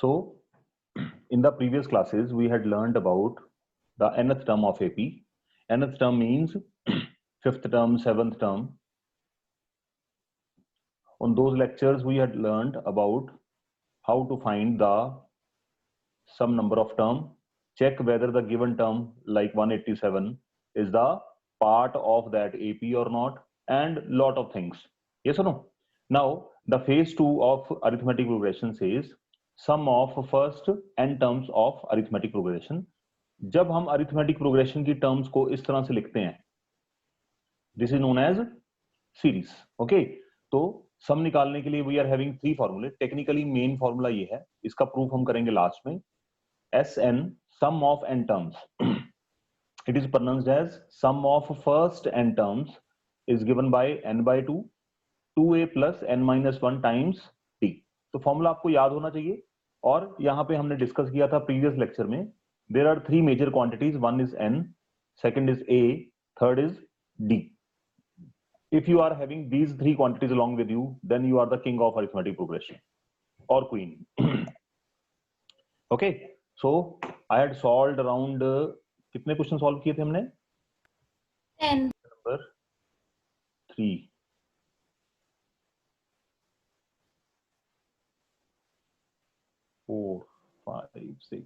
So in the previous classes, we had learned about the nth term of AP. Nth term means fifth term, seventh term. On those lectures, we had learned about how to find the some number of term, check whether the given term like 187 is the part of that AP or not, and lot of things. Yes or no? Now, the phase 2 of arithmetic progression says sum of first n terms of arithmetic progression. जब हम arithmetic progression की terms को इस तरह से लिखते हैं, this is known as series. Okay, तो सम निकालने के लिए we are having 3 फॉर्मूले. टेक्निकली मेन फॉर्मूला ये है, इसका प्रूफ हम करेंगे लास्ट में. Sn, sum of n terms. It is pronounced as sum of first n terms is given by n by 2, 2a plus n minus 1 times t. तो formula आपको याद होना चाहिए. और यहां पे हमने डिस्कस किया था प्रीवियस लेक्चर में, there are 3 major quantities. One is n, second is a, third is d. If you are having these 3 quantities along with you, then you are the king of arithmetic progression or queen. Okay, so I had solved around कितने question solve किए थे हमने? 10. Number 3. 4, 5, 6,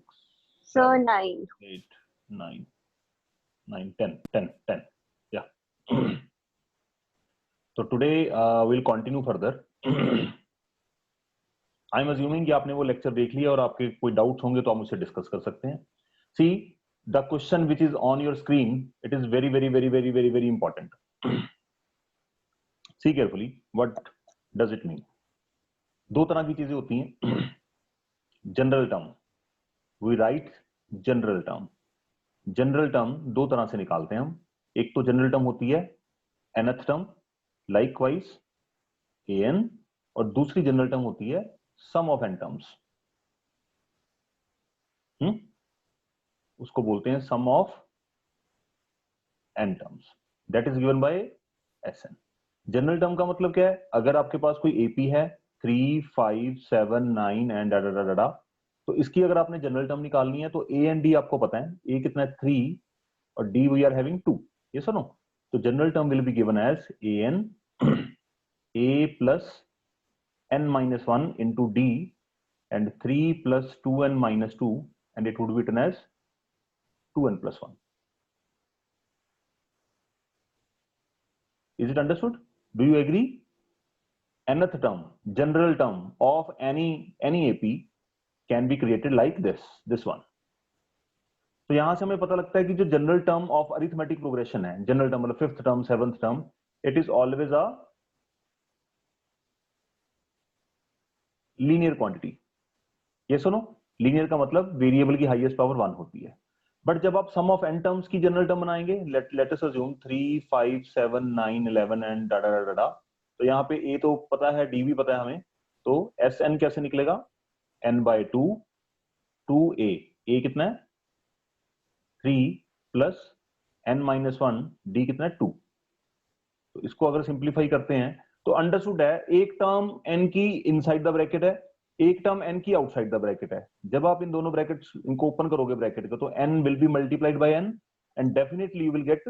So 7, 9. 8, 9, 9, 10. Yeah. So today we'll continue further. I'm assuming कि आपने वो lecture देख लिया और आपके कोई डाउट्स होंगे तो आप मुझसे डिस्कस कर सकते हैं. See, the question which is on your screen, it is very important. See carefully, what does it mean? दो तरह की चीजें होती हैं. General term, we write general term. General term दो तरह से निकालते हैं हम. एक तो जनरल टर्म होती है nth टर्म, likewise an, और दूसरी जनरल टर्म होती है sum of n terms. उसको बोलते हैं sum of n terms. That is given by Sn. General term का मतलब क्या है? अगर आपके पास कोई AP है 3, 5, 7, 9 एंड डा, तो इसकी अगर आपने जनरल टर्म निकालनी है तो A एंड D आपको पता है. A कितना है? 3 और D we are having 2. Yes और नो? तो general term will be given as An A plus n minus 1 into D and 3 plus 2n minus 2, and it would be written as 2n plus 1. Is it understood? Do you agree? Nth term, general term of any AP can be created like this one. तो यहां से हमें पता लगता है कि जो general term of arithmetic progression है, जनरल टर्म मतलब fifth term, seventh term, it is always a linear quantity. ये सुनो, लीनियर का मतलब वेरिएबल की हाईएस्ट पावर 1 होती है. बट जब आप सम ऑफ n टर्म्स की जनरल टर्म बनाएंगे, लेट अस अज्यूम 3, 5, 7, 9, 11 एंड डा, तो यहाँ पे a तो पता है, d भी पता है हमें, तो Sn कैसे निकलेगा? n by 2, 2a. a कितना है? 3 प्लस n minus 1, d कितना है? 2. तो इसको अगर सिंप्लीफाई करते हैं तो अंडरस्टूड है, एक टर्म n की इनसाइड द ब्रैकेट है, एक टर्म n की आउटसाइड द ब्रैकेट है. जब आप इन दोनों ब्रैकेट्स इनको ओपन करोगे ब्रैकेट को, तो n will be multiplied by n and definitely you will gate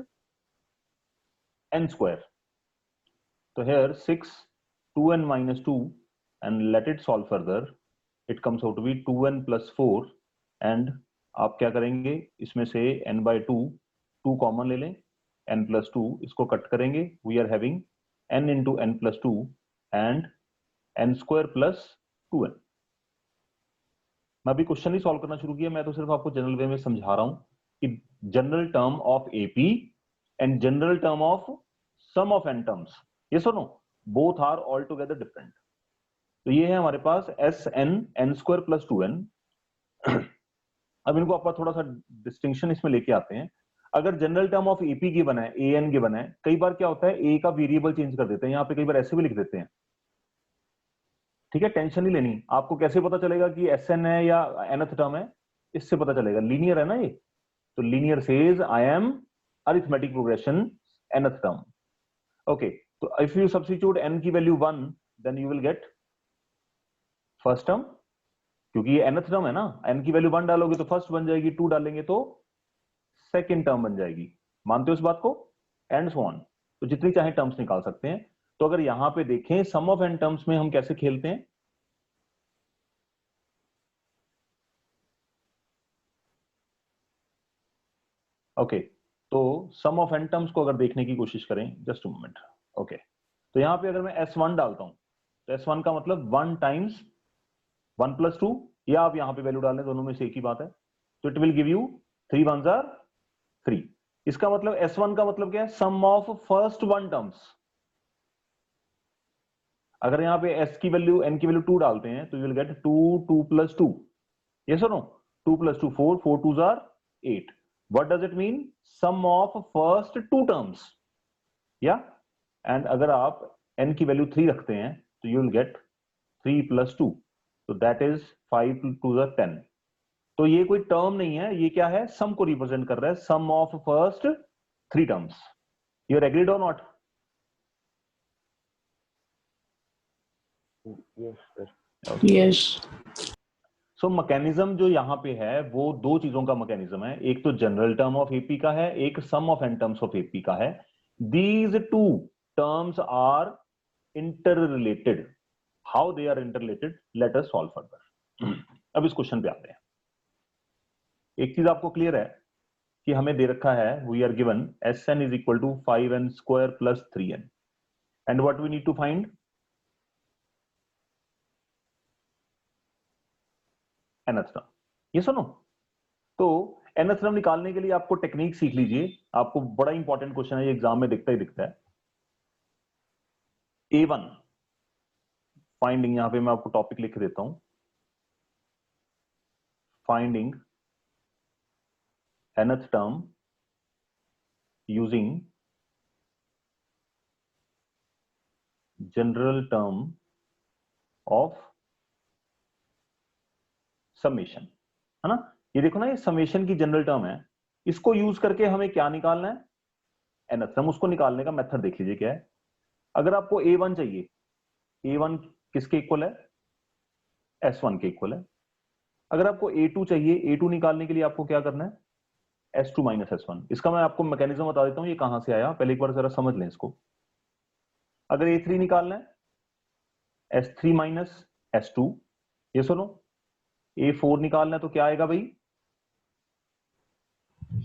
n square. तो here 6 2n minus 2 and let it solve further, it comes out to be 2n plus 4. and आप क्या करेंगे, इसमें से n by 2 common ले लें, n plus 2 इसको cut करेंगे, we are having n into n plus 2 and n square plus 2n. मैं अभी क्वेश्चन नहीं सॉल्व करना शुरू किया, मैं तो सिर्फ आपको जनरल वे में समझा रहा हूं कि general term of AP and general term of sum of n terms, yes और no, both are all together different. तो ये है हमारे पास Sn n square plus 2n. अब इनको आप थोड़ा सा डिस्टिंक्शन इसमें लेके आते हैं. अगर general term of AP given है, An गिवन है, कई बार क्या होता है, A का वेरिएबल चेंज कर देते हैं. यहाँ पे कई बार ऐसे भी लिख देते हैं. ठीक है, टेंशन नहीं लेनी. आपको कैसे पता चलेगा कि Sn है या nth टर्म है? इससे पता चलेगा, लीनियर है ना ये. तो linear says I am arithmetic progression nth term. Okay, तो इफ यू सब्स्टिट्यूट n की value 1, then you will get first term, क्योंकि ये nth टर्म है ना, n की वैल्यू 1 डालोगे तो फर्स्ट बन जाएगी, 2 डालेंगे तो सेकेंड टर्म बन जाएगी। मानते हो इस बात को? And so on. तो जितनी चाहे टर्म्स निकाल सकते हैं। तो अगर यहां पे देखें सम ऑफ n टर्म्स में हम कैसे खेलते हैं, ओके तो सम ऑफ n टर्म्स को अगर देखने की कोशिश करें, जस्ट अ मोमेंट। ओके तो यहां पे अगर मैं s1 डालता हूं तो s1 का मतलब 1 टाइम्स 1 प्लस 2, या आप यहां पे वैल्यू डाल लें, दोनों में से एक ही बात है। तो it will give you 3 1 jar 3। इसका मतलब s1 का मतलब क्या है? Sum of first 1 terms. अगर यहां पे s की वैल्यू n की वैल्यू 2 डालते हैं तो you will get 2 2 plus 2, yes और नो? 2 प्लस 2 4, 4 2 जार 8। What does it mean? Sum of first 2 terms, या एंड अगर आप n की वैल्यू 3 रखते हैं तो यू विल गेट 3 प्लस 2, तो दैट इज 5 2 जार 10। तो ये कोई टर्म नहीं है, ये क्या है? सम को रिप्रेजेंट कर रहा है, sum of first 3 terms. You are agreed और not? Yes, sir. Yes. So mechanism जो यहां पे है वो दो चीजों का मैकेनिज्म है, एक तो जनरल टर्म ऑफ एपी का है, एक sum of N terms of AP का है। These two terms are interrelated. How they are interrelated, let us solve further. अब इस क्वेश्चन पे आते हैं। एक चीज आपको क्लियर है कि हमें दे रखा है, we are given S N is equal to 5n square plus 3n, and what we need to find? nth term. ये सुनो, तो nth टर्म निकालने के लिए आपको टेक्निक सीख लीजिए। आपको बड़ा इंपॉर्टेंट क्वेश्चन है, ये एग्जाम में दिखता ही दिखता है। A1 फाइंडिंग, यहां पे मैं आपको टॉपिक लिख देता हूं, finding nth term using general term of summation, है ना? ये देखो ना, ये समेशन की जनरल टर्म है, इसको यूज करके हमें क्या निकालना है? nth term. उसको निकालने का मेथड देख लीजिए क्या है। अगर आपको A1 चाहिए, A1 किसके इक्वल है? S1 के इक्वल है। अगर आपको A2 चाहिए, A2 निकालने के लिए आपको क्या करना है? S2 minus S1। इसका मैं आपको मैकेनिज्म बता देता हूं, ये कहां से आया, पहले एक बार जरा समझ लें इसको। अगर A3 निकालना है, S3 माइनस S2, ये सुनो। A4 निकालना है तो क्या आएगा भाई?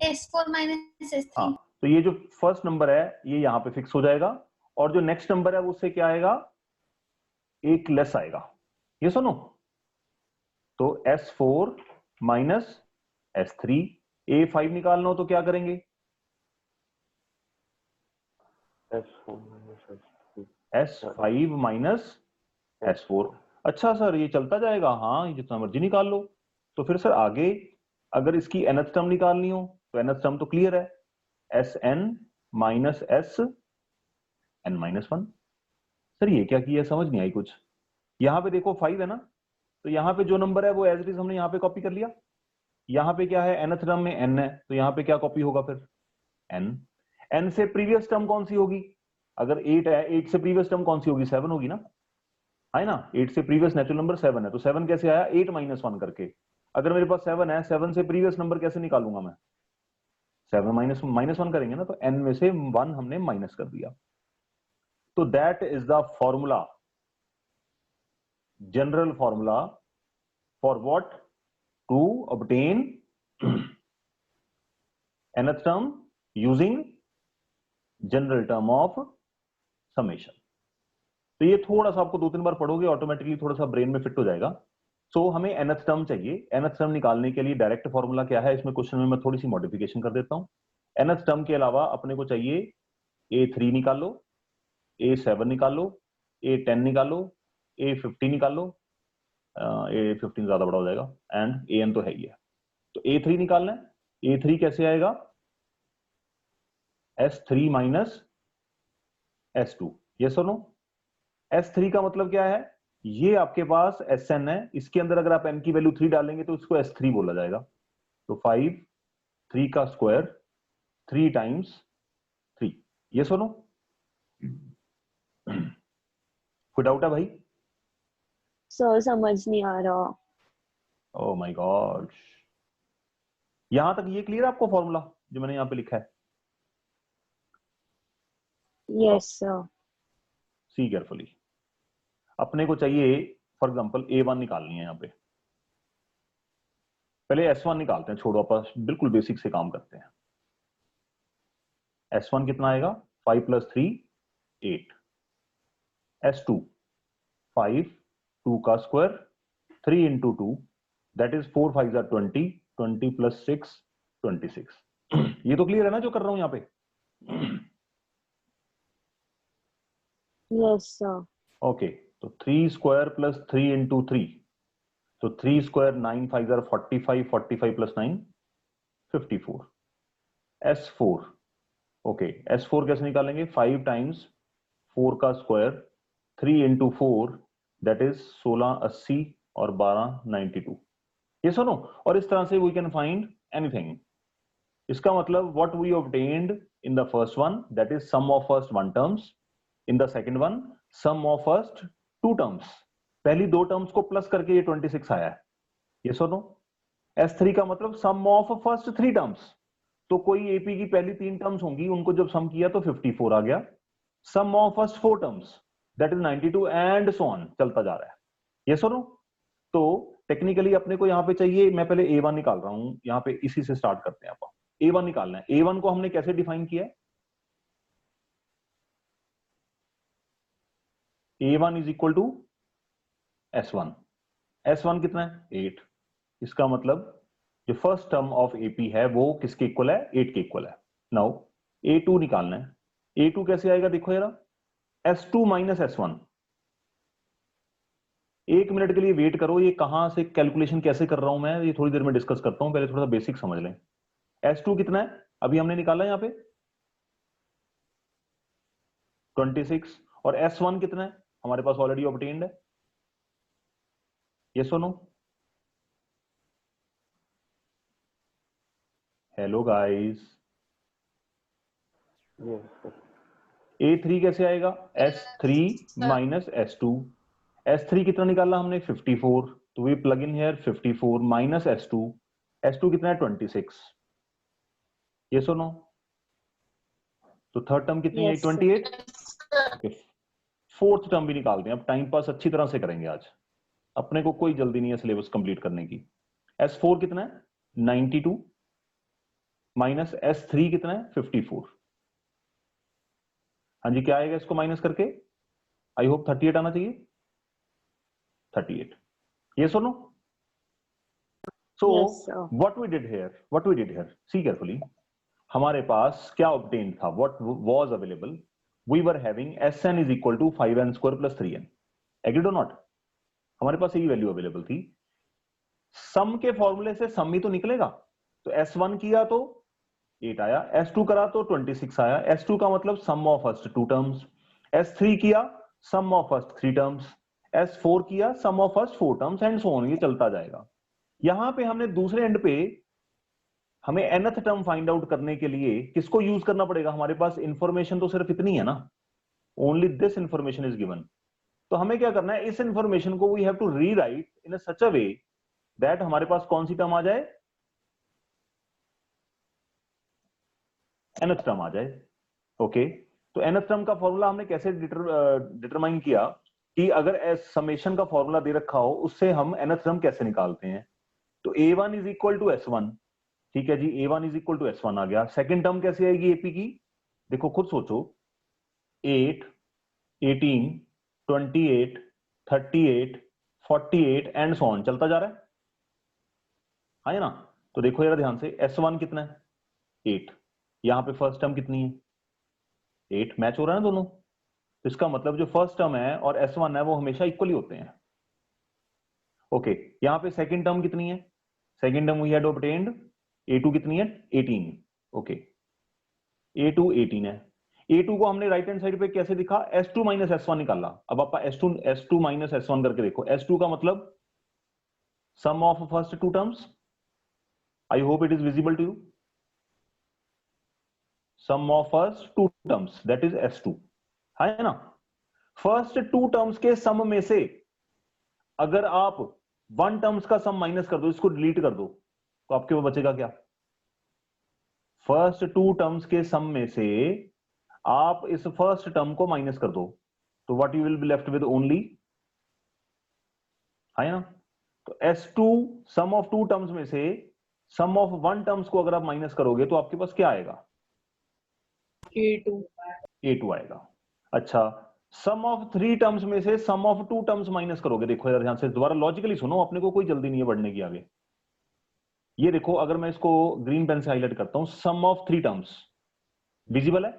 S4 minus S3. हाँ, तो ये जो फर्स्ट नंबर है ये यहां पे फिक्स हो जाएगा, और जो नेक्स्ट नंबर है उससे क्या आएगा? एक लेस आएगा, ये सुनो। तो S4 माइनस S3। A5 निकालना हो तो क्या करेंगे? S4 minus S3. S5 minus S4। अच्छा सर ये चलता जाएगा? हाँ, ये जितना मर्जी निकाल लो। तो फिर सर आगे अगर इसकी nth टर्म निकालनी हो तो nth टर्म तो क्लियर है, Sn minus S n minus 1। Sir ये क्या किया, समझ नहीं आई कुछ। यहां पे देखो 5 है ना, तो यहां पे जो नंबर है वो एज इट इज हमने यहां पे कॉपी कर लिया। यहां पे क्या है? nth टर्म में n है, तो यहां पे क्या कॉपी होगा फिर? n। n से प्रीवियस टर्म कौन सी होगी? अगर 8 है, 8 से प्रीवियस टर्म कौन सी होगी? 7 होगी ना, है ना? 8 से प्रीवियस नेचुरल नंबर 7 है, तो 7 कैसे आया? 8 माइनस 1 करके। अगर मेरे पास 7 है, 7 से प्रीवियस नंबर कैसे निकालूंगा मैं? 7 माइनस 1 करेंगे ना, तो n में से 1 हमने माइनस कर दिया। तो that is the formula, general formula for what? To obtain nth term using general term of summation. तो ये थोड़ा सा आपको 2-3 बार पढ़ोगे, ऑटोमेटिकली थोड़ा सा ब्रेन में फिट हो जाएगा। सो हमें nth टर्म चाहिए। nth टर्म निकालने के लिए डायरेक्ट फॉर्मूला क्या है, इसमें क्वेश्चन में मैं थोड़ी सी मॉडिफिकेशन कर देता हूं। nth टर्म के अलावा अपने को चाहिए A3 निकालो, A7 निकालो, A10 निकालो, A15 निकालो, A15 ज्यादा बड़ा हो जाएगा, एंड An तो है ही है। तो A3 निकालना है। A3 कैसे आएगा? S3 माइनस S2, यस और नो? S3 का मतलब क्या है? ये आपके पास Sn है, इसके अंदर अगर आप n की वैल्यू 3 डालेंगे तो इसको S3 बोला जाएगा। तो 5 3 का स्क्वायर 3 टाइम्स 3, ये सुनो। कोई डाउट है भाई? सर समझ नहीं आ रहा। ओह माय गॉड, यहां तक ये क्लियर है आपको फॉर्मूला जो मैंने यहाँ पे लिखा है? Yes, sir. See carefully. अपने को चाहिए फॉर एग्जांपल A1 निकालनी है यहाँ पे। पहले S1 निकालते हैं, छोड़ो आप बिल्कुल बेसिक से काम करते हैं। S1 कितना आएगा? 5 + 3 8। S2 5, 2 का स्क्वायर 3 × 2 दैट इज 4 5 = 20, 20 + 6 26। ये तो क्लियर है ना जो कर रहा हूं यहाँ पे? Yes, sir. ओके, तो 3 स्क्वायर + 3 × 3, तो 3 स्क्वायर 9 5 = 45, 45 + 9 54। S4 ओके, S4 कैसे निकालेंगे? 5 टाइम्स 4 का स्क्वायर 3 × 4 दैट इज 16 80 और 12 92। ये सुनो, और इस तरह से वी कैन फाइंड एनीथिंग। इसका मतलब what we obtained in the first one that is sum of first one terms, in the second one sum of first two terms. पहली दो टर्म्स को प्लस करके ये 26 आया है। ये सुनो, S3 का मतलब sum of first three terms, तो कोई एपी की पहली तीन टर्म्स होंगी, उनको जब सम किया तो 54 आ गया। Sum of first four terms that is 92 and so on, चलता जा रहा है। ये सुनो, तो टेक्निकली अपने को यहाँ पे चाहिए, मैं पहले A1 निकाल रहा हूं, यहाँ पे इसी से स्टार्ट करते हैं। आप A1 निकालना है। A1 को हमने कैसे डिफाइन किया है? A1 is equal to S1। S1 कितना है? 8। इसका मतलब जो फर्स्ट टर्म ऑफ AP है वो किसके इक्वल है? 8 के इक्वल है। नाउ A2 निकालना है। A2 कैसे आएगा देखो जरा, S2 - S1। एक मिनट के लिए वेट करो, ये कहां से कैलकुलेशन कैसे कर रहा हूं मैं, ये थोड़ी देर में डिस्कस करता हूं, पहले थोड़ा सा बेसिक समझ लें। S2 कितना है अभी हमने निकाला यहां पे? 26। और S1 कितना है हमारे पास ऑलरेडी ऑब्टेन्ड है? ये सुनो, hello guys, Yes, sir. A3 कैसे आएगा? S3 - S2। S3 कितना निकाला हमने? 54, तो we plug in here 54 - S2। S2 कितना है? 26। ये सुनो, तो थर्ड टर्म कितनी है? Yes, sir. 28। फोर्थ टर्म भी निकालते हैं, अब टाइम पास अच्छी तरह से करेंगे आज, अपने को कोई जल्दी नहीं है सिलेबस कंप्लीट करने की। S4 कितना है? 92 माइनस S3 कितना है? 54। हाँ जी, क्या आएगा इसको माइनस करके? आई होप 38 आना चाहिए। 38। ये सुनो, so Yes, sir. What we did here, see carefully. हमारे पास क्या ऑब्टेन था? What was available? We were having Sn is equal to 5n² + 3n। Agreed और नॉट? हमारे पास यही वैल्यू अवेलेबल थी। सम के फॉर्मूले से सम ही तो निकलेगा, तो S1 किया तो 8 आया, S2 करा तो 26 आया। S2 का मतलब sum of first two terms. S3 किया sum of first three terms. S4 किया sum of first four terms and so on, ये चलता जाएगा। यहां पे हमने दूसरे एंड पे हमें nth टर्म फाइंड आउट करने के लिए किसको यूज करना पड़ेगा? हमारे पास इंफॉर्मेशन तो सिर्फ इतनी है ना, only this information is given. तो हमें क्या करना है, इस इंफॉर्मेशन को we have to rewrite in such a way that हमारे पास कौन सी टर्म आ जाए? nth टर्म आ जाए। ओके, तो nth टर्म का फॉर्मूला हमने कैसे डिटरमाइन किया कि अगर समेशन का फॉर्मूला दे रखा हो उससे हम nth टर्म कैसे निकालते हैं? तो A1 is equal to S1। ठीक है जी, A1 is equal to S1 आ गया। सेकंड टर्म कैसे आएगी AP की? देखो खुद सोचो, 8 18 28 38 48 एंड सो ऑन, चलता जा रहा है, है ना? तो देखो जरा ध्यान से, S1 कितना है? 8। यहां पे फर्स्ट टर्म कितनी है? 8। मैच हो रहा है ना दोनों? तो इसका मतलब जो फर्स्ट टर्म है और S1 है वो हमेशा इक्वली होते हैं। ओके, यहां पे सेकंड टर्म कितनी है? Second term we had obtained A2 कितनी है? 18। ओके, A2 18 है। A2 को हमने राइट हैंड साइड पे कैसे दिखा? S2 - S1 निकाला। अब आप S2 - S1 करके देखो। S2 का मतलब sum of first two terms. I hope it is visible to you. Sum of first two terms that is S2, है ना? फर्स्ट टू टर्म्स के सम में से अगर आप 1 टर्म्स का सम माइनस कर दो, इसको डिलीट कर दो, तो आपके वो बचेगा क्या? फर्स्ट 2 टर्म्स के सम में से आप इस फर्स्ट टर्म को माइनस कर दो, तो what you will be left with only, है ना? तो S2 सम ऑफ 2 टर्म्स में से सम ऑफ 1 टर्म्स को अगर आप माइनस करोगे तो आपके पास क्या आएगा? A2 आएगा। अच्छा, सम ऑफ 3 टर्म्स में से सम ऑफ 2 टर्म्स माइनस करोगे, देखो यार ध्यान से, दोबारा लॉजिकली सुनो, अपने को कोई जल्दी नहीं है बढ़ने की आगे। ये देखो, अगर मैं इसको ग्रीन पेन से हाईलाइट करता हूं, सम ऑफ 3 टर्म्स विजिबल है,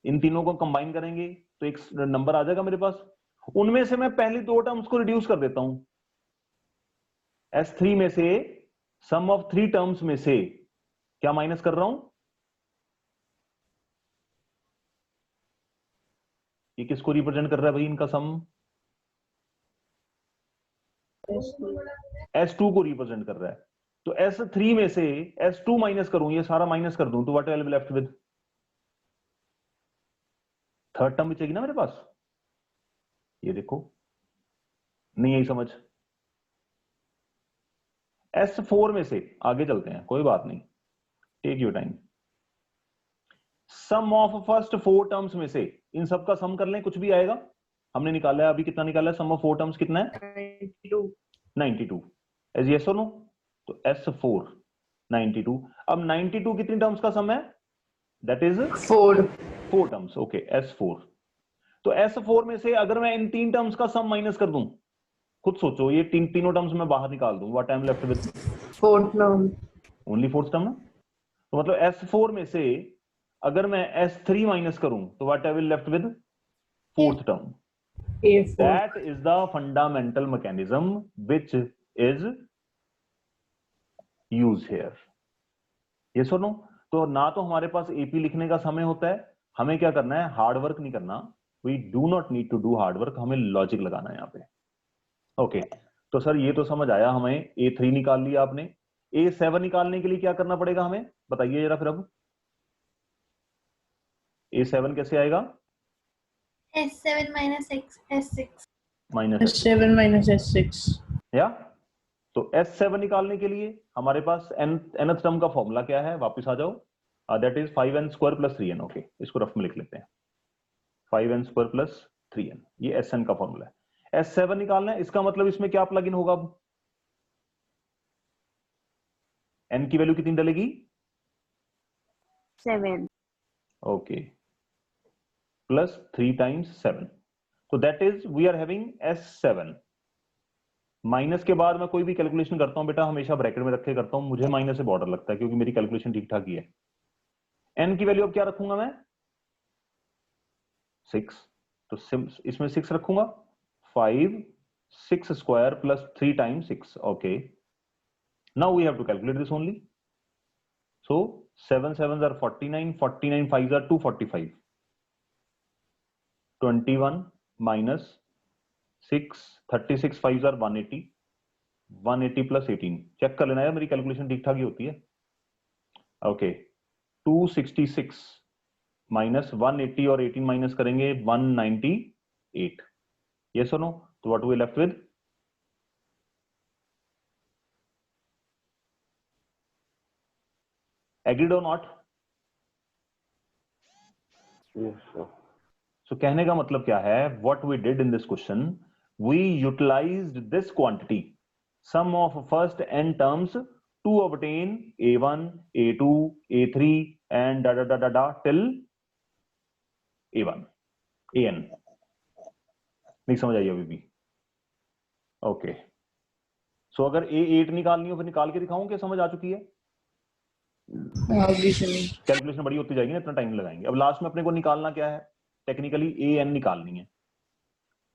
इन तीनों को कंबाइन करेंगे तो एक नंबर आ जाएगा मेरे पास, उनमें से मैं पहली 2 टर्म्स को रिड्यूस कर देता हूं। S3 में से सम ऑफ 3 टर्म्स में से क्या माइनस कर रहा हूं? ये किसको रिप्रेजेंट कर रहा है भाई इनका सम? S2 को रिप्रेजेंट कर रहा है। तो S3 में से S2 माइनस करूं, ये सारा माइनस कर दूं, तो what will be left with? Third term बचेगी ना मेरे पास, ये देखो, नहीं यही समझ। S4 में से आगे चलते हैं, कोई बात नहीं, take your time. Sum of first 4 terms में से इन सब का सम कर लें, कुछ भी आएगा। हमने निकाला है अभी, कितना निकाला है? सम ऑफ 4 टर्म्स कितना है? 92। एज यस और नो? तो S4 92। अब 92 कितनी टर्म्स का सम है? That is 4 terms. Okay, S4। तो S4 में से अगर मैं इन 3 टर्म्स का सम माइनस कर दूं, खुद सोचो, ये तीनों टर्म्स मैं बाहर निकाल दूं, what I am left with? Fourth term. Only fourth term ना? तो मतलब S4 में से अगर मैं S3 माइनस करूं तो what I will left with? Fourth term. That is the fundamental mechanism which is used here. ये सुनो, तो ना तो हमारे पास AP लिखने का समय होता है, हमें क्या करना है? हार्ड वर्क नहीं करना, we do not need to do hard work, हमें लॉजिक लगाना है यहाँ पे। ओके, तो सर ये तो समझ आया, हमें A3 निकाल लिया आपने, A7 निकालने के लिए क्या करना पड़ेगा हमें, बताइए जरा फिर। अब A7 कैसे आएगा? S7 minus S6 minus S7 minus S6 या, तो S7 निकालने के लिए हमारे पास nth टर्म का फॉर्मूला क्या है? वापस आ जाओ, that is 5n square plus 3n। Okay, इसको रफ में लिख लेते हैं, 5n स्क्वायर प्लस 3n, ये Sn का फॉर्मूला है। S7 निकालना है, इसका मतलब इसमें क्या प्लग इन होगा? अब n की वैल्यू कितनी डलेगी? 7 ओके, प्लस 3 टाइम्स 7, तो that is we are having S7। Minus के बाद मैं कोई भी कैलकुलेशन करता हूं बेटा, हमेशा ब्रैकेट में रख के करता हूं, मुझे माइनस से बॉर्डर लगता है क्योंकि मेरी कैलकुलेशन ठीक ठाक ही है। n की वैल्यू अब क्या रखूंगा मैं? 6, तो इसमें 6 रखूंगा, 5 6 square plus 3 times 6। Okay, now we have to calculate this only. So 7 7s are 49, 49 5s are 245, 21 minus 6, 36 5s are 180, 180 plus 18, check कर लेना है मेरी कैलकुलेशन ठीक ठाक ही होती है। ओके, 266 माइनस 180 और 18 माइनस करेंगे 198। यस और नो? तो what we left with? Agreed और नॉट? Yes, sir. सो कहने का मतलब क्या है? What we did in this question, we utilized this quantity, sum of first n terms, to obtain A1, A2, A3 and डा डा डा डा टिल A1 AN। नहीं समझ आई अभी भी? ओके, सो अगर A8 निकालनी हो फिर निकाल के दिखाऊं कि समझ आ चुकी है? कैलकुलेशन बड़ी होती जाएगी ना, इतना टाइम लगाएंगे। अब लास्ट में अपने को निकालना क्या है? टेक्निकली AN निकालनी है।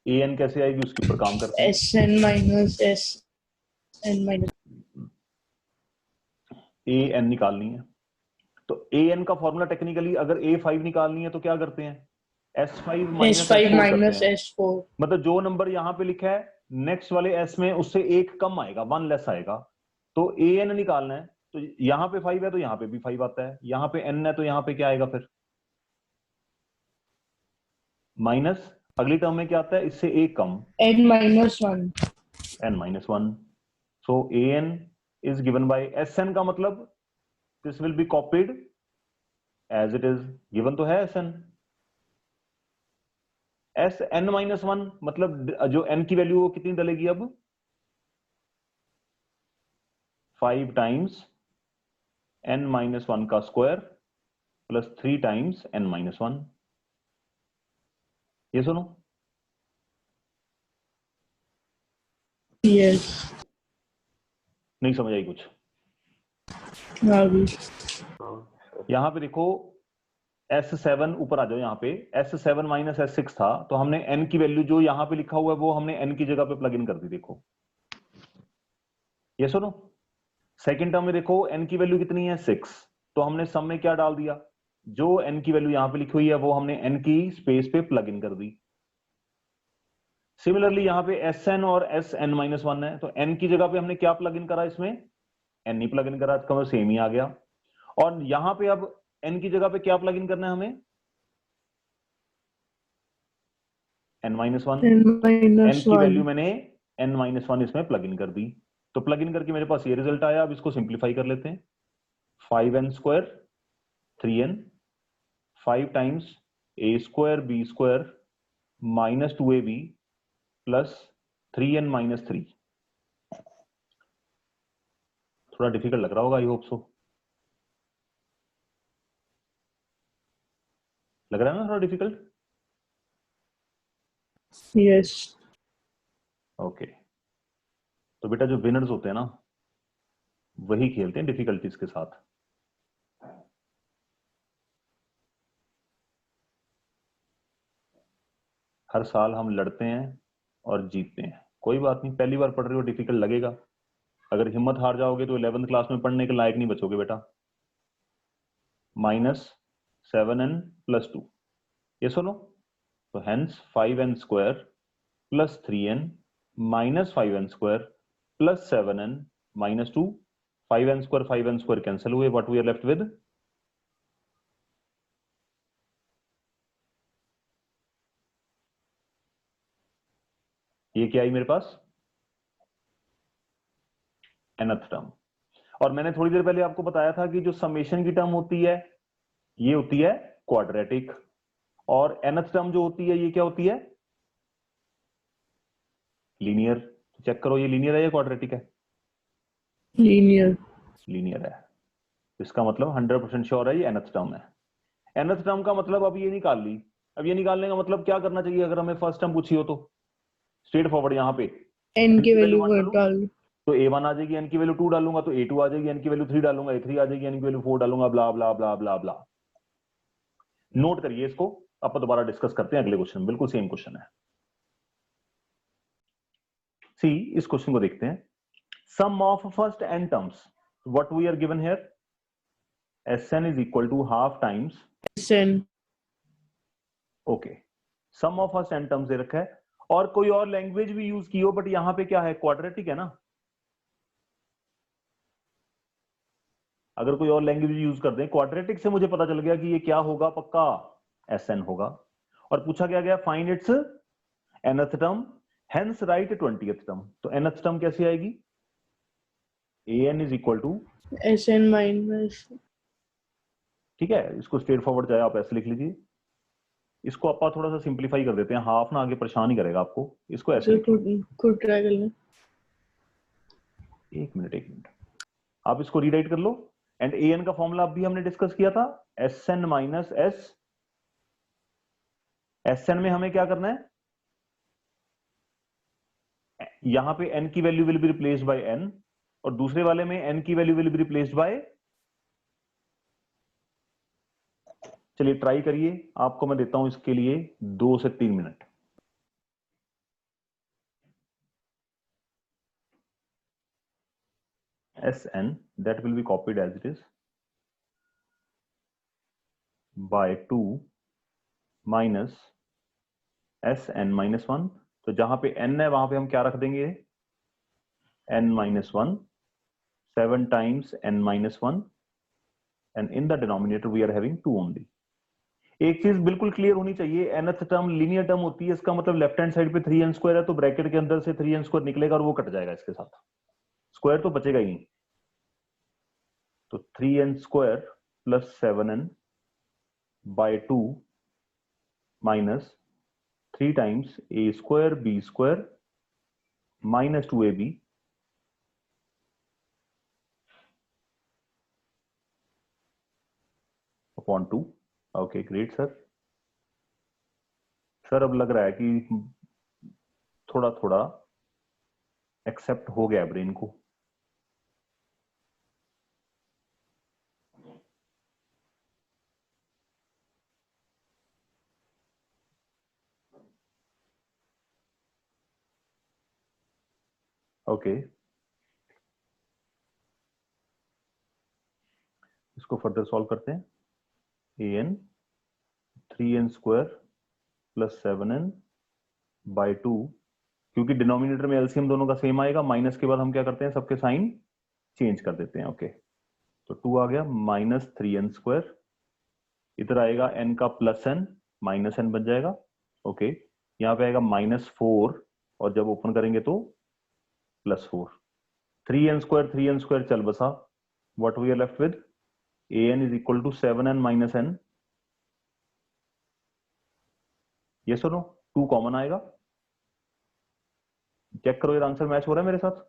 AN कैसे आएगी उसके ऊपर काम करते हैं। SN minus SN minus AN निकालनी है, तो AN का फॉर्मूला टेक्निकली अगर A5 निकालनी है तो क्या करते हैं? S5 minus S5 S4 minus करते हैं। S4। मतलब जो नंबर यहाँ पे लिखा है नेक्स्ट वाले S में उससे एक कम आएगा, 1 लेस आएगा, तो AN निकालना है। तो यहाँ पे 5 है तो यहाँ पे भी 5 आता है, यहाँ पे N है तो यहाँ पे क्या आएगा फिर? माइनस, अगली टर्म में क्या आता है? इससे एक कम, N minus 1। n-1. So an is given by Sn का मतलब this will be copied as it is given तो है Sn. Sn-1 मतलब जो n की वैल्यू वो कितनी डलेगी अब 5 times n-1 का स्क्वायर प्लस 3 times n-1. ये सुनो Yes. नहीं समझ आई कुछ. Ravi. यहां पे देखो S7 ऊपर आ जाओ. यहाँ पे S7 माइनस S6 था तो हमने n की वैल्यू जो यहाँ पे लिखा हुआ है वो हमने n की जगह पे प्लग इन कर दी. देखो ये सुनो सेकंड टर्म में देखो n की वैल्यू कितनी है 6 तो हमने सम में क्या डाल दिया जो n की वैल्यू यहाँ पे लिखी हुई है वो हमने n की स्पेस पे प्लग इन कर दी. सिमिलरली यहाँ पे Sn और Sn-1 है तो n की जगह पे हमने क्या प्लग इन करा इसमें n ही प्लग इन करा तो सेम ही आ गया. और यहां पे अब n की जगह पे क्या प्लग इन करना है हमें n-1. n की वैल्यू मैंने n-1 इसमें प्लग इन कर दी तो प्लग इन करके मेरे पास ये रिजल्ट आया. अब इसको सिंप्लीफाई कर लेते हैं. 5n square 3n 5 times a square b square minus 2ab plus 3n minus 3. थोड़ा डिफिकल्ट लग रहा होगा. I hope so. लग रहा है ना थोड़ा डिफिकल्ट. Yes. ओके तो बेटा जो विनर्स होते हैं ना वही खेलते हैं डिफिकल्टीज के साथ. हर साल हम लड़ते हैं और जीतते हैं. कोई बात नहीं पहली बार पढ़ रहे हो डिफिकल्ट लगेगा. अगर हिम्मत हार जाओगे तो 11th क्लास में पढ़ने के लायक नहीं बचोगे बेटा. -7n + 2 ये सुनो तो hence 5n square plus 3n minus 5n square plus 7n minus 2. 5n square cancel हुए. What we are left with ये क्या आई मेरे पास nth टर्म. और मैंने थोड़ी देर पहले आपको बताया था कि जो समेशन की टर्म होती है ये होती है क्वाड्रेटिक और nth टर्म जो होती है ये क्या होती है लीनियर. चेक करो ये लीनियर है या क्वाड्रेटिक है. Linear. लीनियर है. इसका मतलब 100% श्योर है ये nth टर्म है. nth टर्म का मतलब अब ये निकाल ली. अब ये निकालने का मतलब क्या करना चाहिए अगर हमें फर्स्ट टर्म पूछी हो तो स्ट्रेट फॉरवर्ड यहाँ पे N की वैल्यू वन डालूं डाल. तो a1 आ जाएगी. n की वैल्यू 2 डालूंगा तो a2 आ जाएगी. n की वैल्यू 3 डालूंगा a3 आ जाएगी. n की वैल्यू 4 डालूंगा ब्ला ब्ला ब्ला ब्ला ब्ला. नोट करिए इसको. अब दोबारा डिस्कस करते हैं अगले क्वेश्चन. बिल्कुल सेम क्वेश्चन है. सी इस क्वेश्चन को देखते हैं. Sum of first n terms what we are given here Sn is equal to half times Sn. Okay. Sum of first n terms दे रखा है और कोई और लैंग्वेज भी यूज की हो बट यहां पे क्या है क्वाड्रेटिक है ना. अगर कोई और लैंग्वेज यूज कर दें क्वाड्रेटिक से मुझे पता चल गया कि ये क्या होगा पक्का Sn होगा. और पूछा क्या गया find its nth term hence right 20th term. तो nth टर्म कैसे आएगी an is equal to Sn minus. ठीक है. इसको स्ट्रेट फॉरवर्ड चाहे आप ऐसे लिख लीजिए. इसको आप थोड़ा सा सिंप्लीफाई कर देते हैं. हाफ ना आगे परेशान ही करेगा आपको. इसको ऐसे लिख लीजिए. खुद ट्राई कर लें. एक मिनट आप इसको रीराइट कर लो. एंड an का फॉर्मूला भी हमने डिस्कस किया था Sn माइनस s. Sn में हमें क्या करना है यहां पे n की value will be replaced by n और दूसरे वाले में n की value will be replaced by. चलिए ट्राई करिए. आपको मैं देता हूं इसके लिए 2 से 3 minute. Sn that will be copied as it is by 2 minus Sn minus 1. तो जहां पे n है वहां पे हम क्या रख देंगे n minus 1 7 times n minus 1 and in the denominator we are having 2 only. एक चीज बिल्कुल क्लियर होनी चाहिए, nth टर्म लीनियर टर्म होती है, इसका मतलब लेफ्ट हैंड साइड पे 3n स्क्वायर है तो ब्रैकेट के अंदर से 3n स्क्वायर निकलेगा और वो कट जाएगा इसके साथ, स्क्वायर तो बचेगा ही नहीं। तो 3n square plus 7n by 2 minus 3 times a square b square minus 2ab upon 2। Okay great sir. Sir अब लग रहा है कि थोड़ा थोड़ा एक्सेप्ट हो गया ब्रेन को। ओके इसको फर्दर सॉल्व करते हैं। an 3n square plus 7n by 2, क्योंकि डिनोमिनेटर में एलसीएम दोनों का सेम आएगा, माइनस के बाद हम क्या करते हैं सबके साइन चेंज कर देते हैं। ओके तो 2 आ गया माइनस 3n स्क्वायर, इधर आएगा n का प्लस n माइनस n बन जाएगा। ओके यहाँ पे आएगा -4 और जब ओपन करेंगे तो +4। 3n स्क्वायर चल बसा, what we are left with an is equal to 7n minus n। ये सुनो 2 कॉमन आएगा, चेक करो ये आंसर मैच हो रहा है मेरे साथ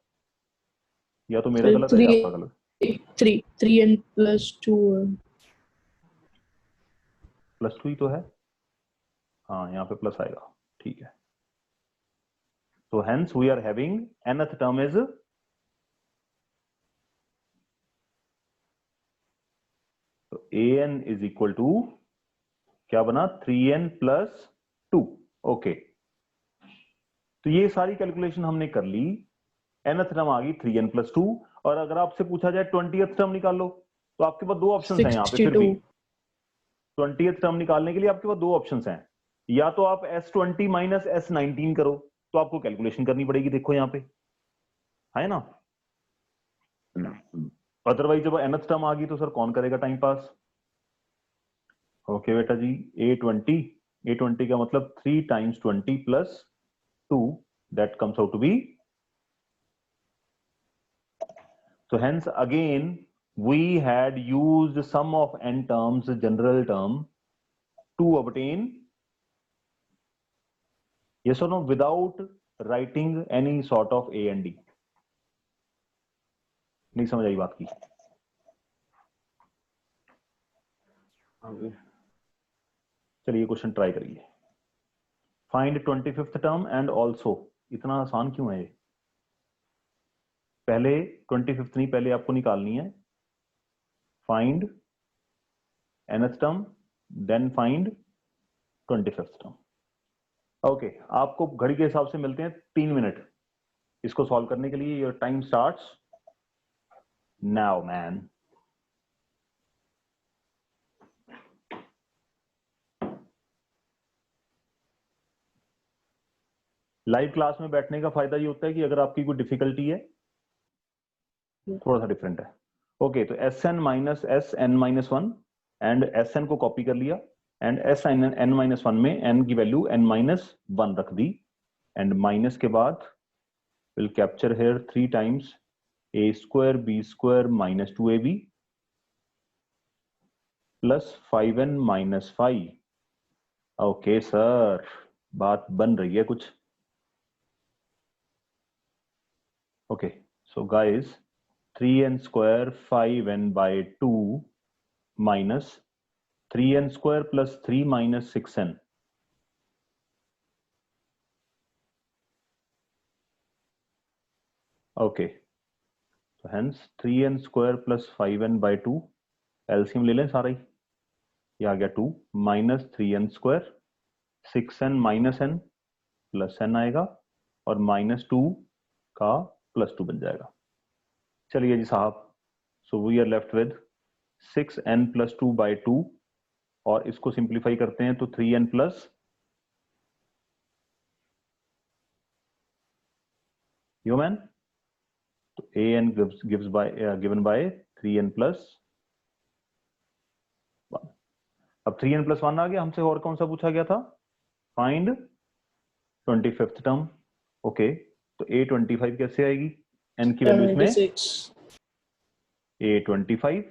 या तो मेरा गलत है या आपका गलत। 3n plus 2 +2 ही तो है, हाँ यहाँ पे प्लस आएगा, ठीक है। तो hence we are having nth term is तो an इज इक्वल टू क्या बना 3n प्लस 2। ओके तो ये सारी कैलकुलेशन हमने कर ली, nth टर्म आ गई 3n प्लस 2। और अगर आपसे पूछा जाए 20th टर्म निकाल लो तो आपके पास दो ऑप्शन हैं यहाँ पे, फिर भी 20th टर्म निकालने के लिए आपके पास दो ऑप्शन हैं, या तो आप S20 माइनस S19 करो तो आपको कैलकुलेशन करनी पड़ेगी, देखो यहाँ पे है ना। अदरवाइज जब nth टर्म आ गई तो सर कौन करेगा टाइम पास। ओके बेटा जी A20 का मतलब 3 times 20 plus 2 that comes out to be, so hence again we had used sum of n terms general term to obtain, yes or no, without writing any sort of a and d। नहीं समझ आई बात की। चलिए question try करिए। Find 25th term and also, इतना आसान क्यों है ये, पहले 25th नहीं, पहले आपको निकालनी है find nth term then find 25th term. Okay आपको घड़ी के हिसाब से मिलते हैं 3 मिनट इसको सॉल्व करने के लिए। Your time starts now man. Live class में बैठने का फायदा ये होता है कि अगर आपकी कोई डिफिकल्टी है, थोड़ा सा डिफरेंट है। ओके तो Sn minus Sn minus 1 and Sn को कॉपी कर लिया एंड Sn माइनस 1 में n की वैल्यू n माइनस 1 रख दी एंड माइनस के बाद will capture here 3 times a square b square minus 2ab plus 5n minus 5। Okay sir बात बन रही है कुछ। Okay so guys 3n square 5n by 2 minus 3n square plus 3 minus 6n। Okay तो hence 3n square plus 5n by 2 LCM ले लें सारा ही, ये आ गया 2 minus 3n square 6n minus n plus n आएगा और माइनस 2 का प्लस 2 बन जाएगा। चलिए जी साहब, so we are left with 6n plus 2 by 2 और इसको सिंप्लीफाई करते हैं तो 3n प्लस ह्यूमन, तो an given by 3n plus 1। अब 3n+1 आ गया हमसे, और कौन सा पूछा गया था, फाइंड 25th टर्म। ओके, तो A25 कैसे आएगी, n की वैल्यू इसमें 76. A25,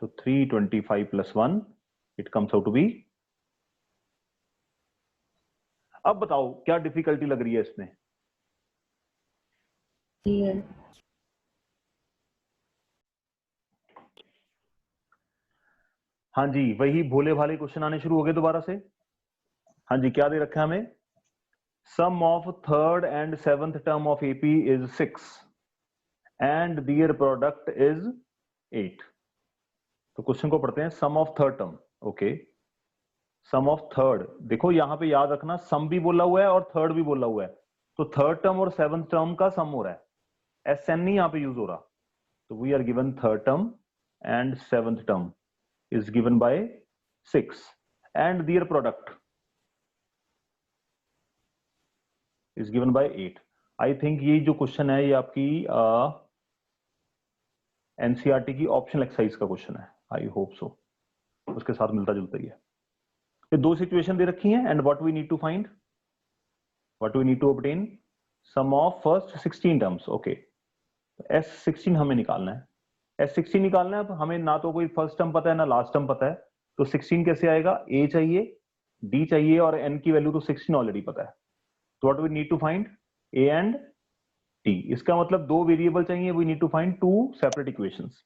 तो 325 + 1 it comes out to be. अब बताओ क्या डिफिकल्टी लग रही है इसमें, Yeah. हाँ जी वही भोले भाले क्वेश्चन आने शुरू हो गए दोबारा से। हाँ जी, क्या दे रखा है हमें, sum of third and seventh term of AP is 6 and their product is 8। तो क्वेश्चन को पढ़ते हैं, sum of third term. Okay, sum of third, देखो यहां पे याद रखना सम भी बोला हुआ है और थर्ड भी बोला हुआ है, तो थर्ड टर्म और सेवंथ टर्म का सम हो रहा है, SN नहीं यहां पे यूज हो रहा। तो we are given third term and seventh term is given by 6 and their product is given by 8। I think ये जो क्वेश्चन है ये आपकी एनसीईआरटी की ऑप्शनल एक्सरसाइज का क्वेश्चन है, आई होप सो, उसके साथ मिलता जुलता ही है। ये दो सिचुएशन दे रखी हैं and what we need to find, what we need to obtain sum of first 16 terms. Okay, S16 हमें निकालना है, S16 निकालना है। अब हमें ना तो कोई फर्स्ट टर्म पता है ना लास्ट टर्म पता है, तो 16 कैसे आएगा, A चाहिए, D चाहिए और N की वैल्यू तो 16 ऑलरेडी पता है। तो what we need to find A and D। इसका मतलब दो वेरिएबल चाहिए, we need to find two separate equations.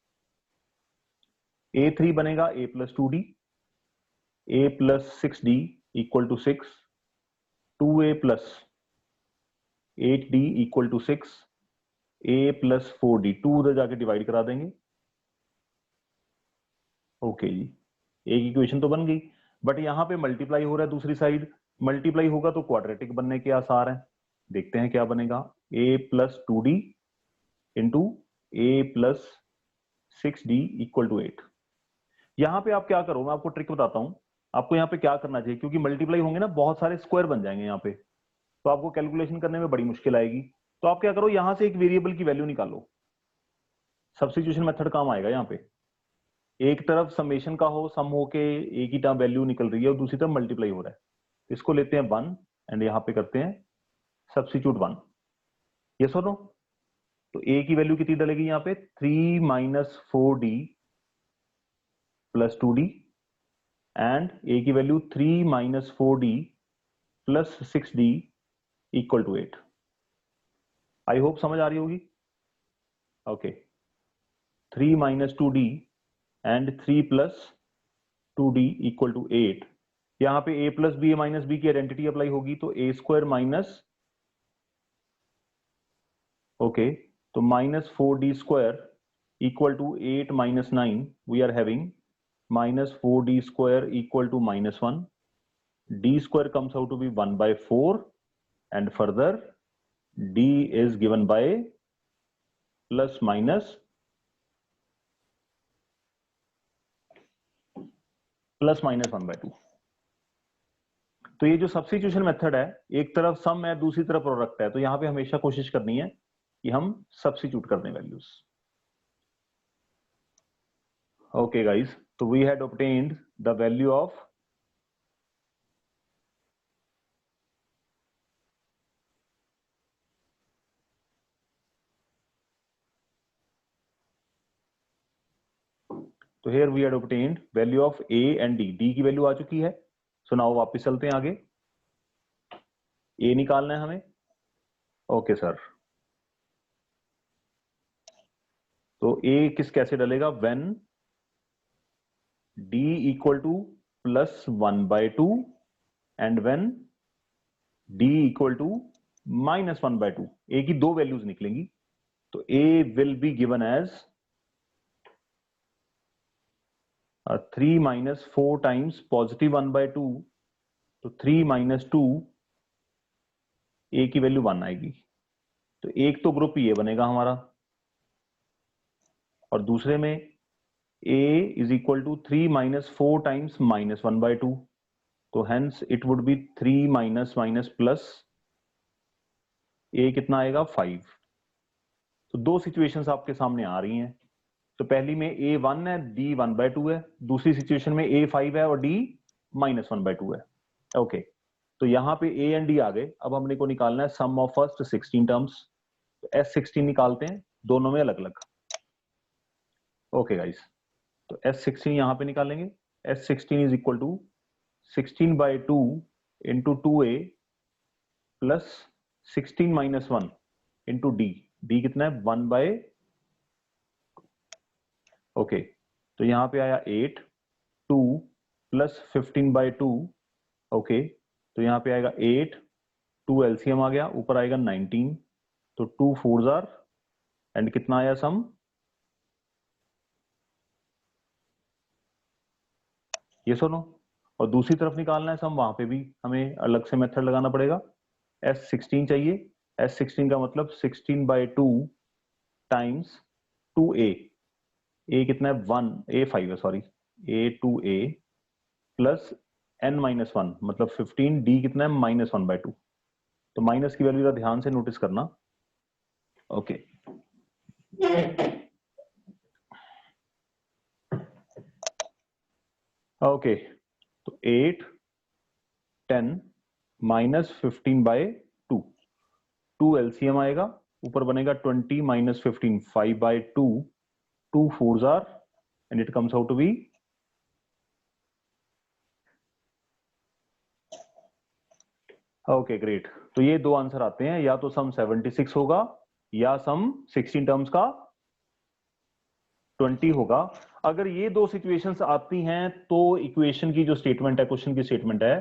A3 बनेगा A + 2D, A + 6D = 6, 2A + 8D = 6, A + 4D, 2 उधर जाके डिवाइड करा देंगे। ओके जी, एक इक्वेशन तो बन गई, बट यहां पे मल्टीप्लाई हो रहा है दूसरी साइड, मल्टीप्लाई होगा तो क्वाड्रेटिक बनने के आसार हैं। देखते हैं क्या बनेगा, A + 2D into A + 6D = 8। यहां पे आप क्या करो, मैं आपको ट्रिक बताता हूं, आपको यहाँ पे क्या करना चाहिए, क्योंकि मल्टीप्लाई होंगे ना बहुत सारे स्क्वायर बन जाएंगे यहाँ पे, तो आपको कैलकुलेशन करने में बड़ी मुश्किल आएगी। तो आप क्या करो, यहां से एक वेरिएबल की वैल्यू निकालो, सब्स्टिट्यूशन मेथड काम आएगा यहाँ पे। एक तरफ समेशन का हो, सम हो के एक ही टर्म वैल्यू निकल रही है और दूसरी तरफ मल्टीप्लाई हो रहा है, इसको लेते हैं 1 एंड यहाँ पे करते हैं सब्स्टिट्यूट 1। यस और नो, तो a की वैल्यू कितनी डलेगी यहाँ पे, 3 - 4D + 2D एंड a की value 3 - 4D + 6D = 8। I hope समझ आ रही होगी। Okay, 3 - 2D and 3 + 2D = 8। यहाँ पे A + B - B की आइडेंटिटी अप्लाई होगी, तो A² माइनस, ओके, तो -4D² = 8 - 9, we are having -4D² = -1, D² comes out to be 1/4 and further D is given by +- 1/2। तो ये जो सब्स्टिट्यूशन मेथड है, एक तरफ सम है दूसरी तरफ प्रोडक्ट है, तो यहां पे हमेशा कोशिश करनी है कि हम सब्स्टिट्यूट कर दें वैल्यूज। ओके गाइस, तो we had obtained the value of तो here we had obtained value of A and D। D की वैल्यू आ चुकी है। सो नाउ वापस चलते हैं आगे, A निकालना है हमें। ओके सर, तो A किस कैसे डलेगा, when D = +1/2 and when D = -1/2। A की दो वैल्यूज निकलेंगी, तो A will be given as 3 - 4 times +1/2, तो 3 - 2, A की वैल्यू 1 आएगी। तो एक तो ग्रुप ये बनेगा हमारा, और दूसरे में A = 3 - 4 times -1/2, तो hence it would be 3 - plus A कितना आएगा, 5। तो दो सिचुएशंस आपके सामने आ रही हैं, तो पहली में A1 है, D 1/2 है, दूसरी सिचुएशन में A5 है और D -1/2 है। ओके, तो यहाँ पे A एंड D आ गए। अब हमने को निकालना है सम ऑफ फर्स्ट 16 टर्म्स। तो S16 निकालते हैं, दोनों में अलग अलग। ओके गाइस, तो S16 यहाँ पे निकालेंगे। S16 is equal to 16/2 into 2A plus 16 - 1 into D। D कितना है? 1/। ओके, तो यहाँ पे आया 8, 2 प्लस 15/2। ओके, तो यहाँ पे आएगा 8, 2 एलसीएम आ गया, ऊपर आएगा 19, तो 2 4s आर एंड कितना आया सम? ये सुनो, और दूसरी तरफ निकालना है सम, वहां पे भी हमें अलग से मेथड लगाना पड़ेगा। S16 चाहिए। S16 का मतलब 16/2 टाइम्स 2A। A कितना है? 1, A5 है, सॉरी, A2A प्लस n-1 मतलब 15। D कितना है? -1/2। तो माइनस की वैल्यू का ध्यान से नोटिस करना। ओके, ओके, तो 8, 10 -15/2, 2 एलसीएम आएगा, ऊपर बनेगा 20 - 15 5/2, 2 4s are and it comes out to be okay great. तो ये दो आंसर आते हैं, या तो सम 76 होगा या सम 16 टर्म्स का 20 होगा। अगर ये दो सिचुएशंस आती हैं तो इक्वेशन की जो स्टेटमेंट है, क्वेश्चन की स्टेटमेंट है,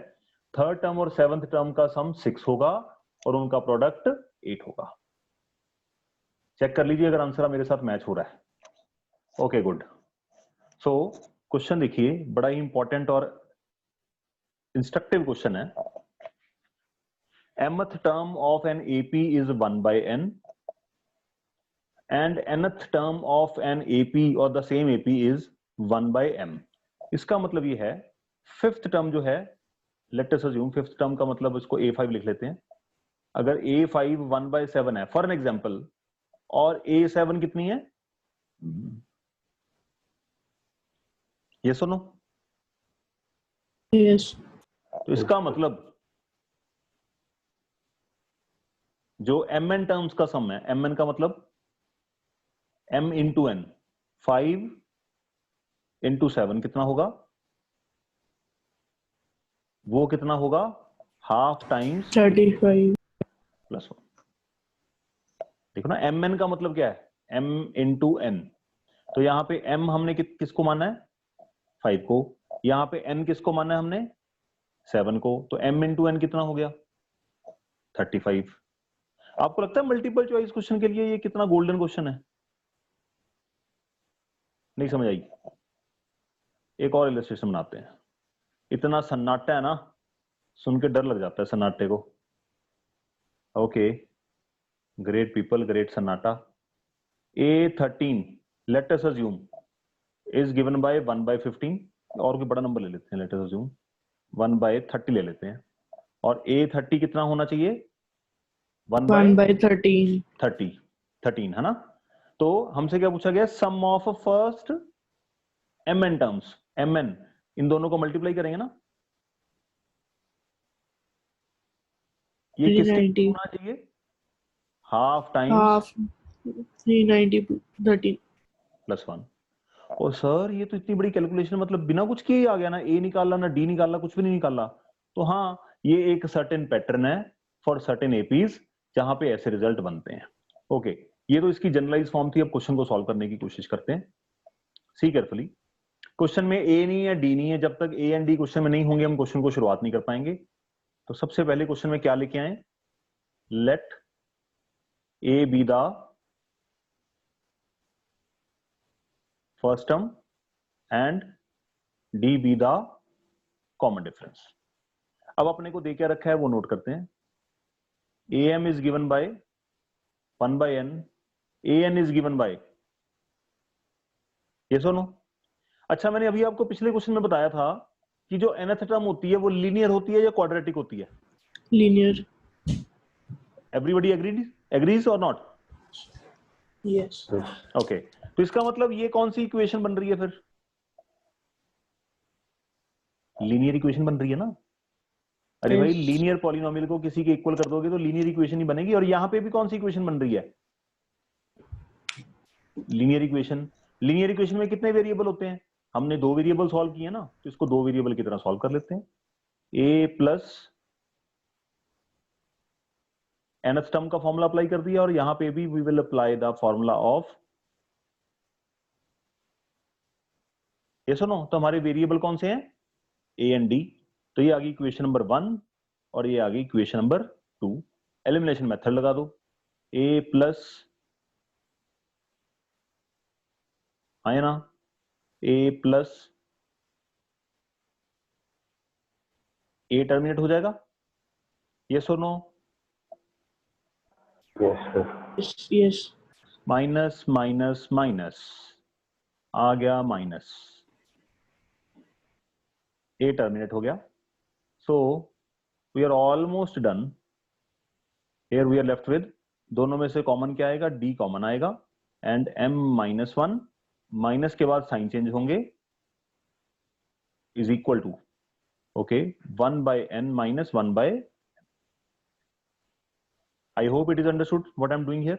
थर्ड टर्म और सेवंथ टर्म का सम 6 होगा और उनका प्रोडक्ट 8 होगा। चेक कर लीजिए अगर आंसर मेरे साथ मैच हो रहा है। Okay good. सो क्वेश्चन देखिए, बड़ा ही इंपॉर्टेंट और इंस्ट्रक्टिव क्वेश्चन है। mth term of an AP is 1/n and nth term of an AP or the same AP is 1/m। इसका मतलब ये है फिफ्थ टर्म जो है, let us assume fifth term का मतलब इसको A5 लिख लेते हैं। अगर A5 1/7 है फॉर एन एग्जांपल, और A7 कितनी है? ये सुनो, Yes. तो इसका मतलब जो mn टर्म्स का सम है, mn का मतलब m इंटू n, 5 इंटू 7 कितना होगा? वो कितना होगा? Half times 35. प्लस 1। देखो ना, mn का मतलब क्या है? m into n। तो यहाँ पे m हमने किसको माना है? 5 को। यहाँ पे n किसको माना है हमने? 7 को। तो m इंटू n कितना हो गया? 35। आपको लगता है मल्टीपल चॉइस क्वेश्चन के लिए ये कितना गोल्डन क्वेश्चन है? नहीं समझ आई? एक और इलस्ट्रेशन बनाते हैं। इतना सन्नाटा है ना, सुन के डर लग जाता है सन्नाटे को। ओके, ग्रेट पीपल, ग्रेट सन्नाटा। A13 let us assume is given bye 1/15, और कोई बड़ा नंबर ले लेते हैं, लेट अस अज्यूम 1/30 ले लेते हैं। और A30 कितना होना चाहिए? 1/13. 13 है ना। तो हमसे क्या पूछा गया? Sum of first mn terms. mn, इन दोनों को मल्टीप्लाई करेंगे ना, ये किसके 390. होना चाहिए? Half times Half. 390 13. प्लस 1। और सर ये तो इतनी बड़ी कैलकुलेशन, मतलब बिना कुछ किए ही आ गया ना, ए निकाला ना डी निकाला, कुछ भी नहीं निकाला। तो हाँ, ये एक सर्टेन पैटर्न है फॉर सर्टेन एपीज जहां पे ऐसे रिजल्ट बनते हैं। ओके, ये तो इसकी जनरलाइज फॉर्म थी। अब क्वेश्चन को सॉल्व करने की कोशिश करते हैं, सी केयरफुली। क्वेश्चन में ए नहीं है, डी नहीं है, जब तक ए एंड डी क्वेश्चन में नहीं होंगे हम क्वेश्चन को शुरुआत नहीं कर पाएंगे। तो सबसे पहले क्वेश्चन में क्या लेके आए? Let A be the first term and D be the common difference. अब अपने को दे क्या रखा है वो नोट करते हैं। A M is given by 1/n, A N is given by, ये सुनो। अच्छा, मैंने अभी आपको पिछले क्वेश्चन में बताया था कि जो nth टर्म होती है वो लीनियर होती है या क्वाड्रेटिक होती है? Linear. एवरीबॉडी एग्रीज और नॉट? Yes. ओके तो इसका मतलब ये कौन सी इक्वेशन बन रही है फिर? लीनियर इक्वेशन बन रही है ना। अरे भाई Yes. लीनियर पॉलिनोमियल को किसी के इक्वल कर दोगे तो लीनियर इक्वेशन ही बनेगी। और यहाँ पे भी कौन सी इक्वेशन बन रही है? Linear equation. लीनियर इक्वेशन में कितने वेरिएबल होते हैं? हमने 2 वेरिएबल सॉल्व किए ना, तो इसको 2 वेरिएबल की तरह सॉल्व कर लेते हैं। ए प्लस nth टर्म का फॉर्मूला अप्लाई कर दिया, और यहां पे भी we will apply the formula of, ये सुनो, तो हमारे वेरिएबल कौन से हैं? A and D. तो ये आ गई इक्वेशन नंबर 1 और ये आ गई इक्वेशन नंबर 2। एलिमिनेशन मेथड लगा दो। ए प्लस, है ना, ए प्लस ए टर्मिनेट हो जाएगा, ये सुनो, Yes, sir. Yes. Yes. Minus minus minus आ गया माइनस, ए टर्मिनेट हो गया। So we are almost done. Here we are left with, दोनों में से कॉमन क्या आएगा? डी कॉमन आएगा, एंड m-1 माइनस के बाद साइन चेंज होंगे, is equal to, okay, 1/n minus 1/n. I hope it is understood what I'm doing here.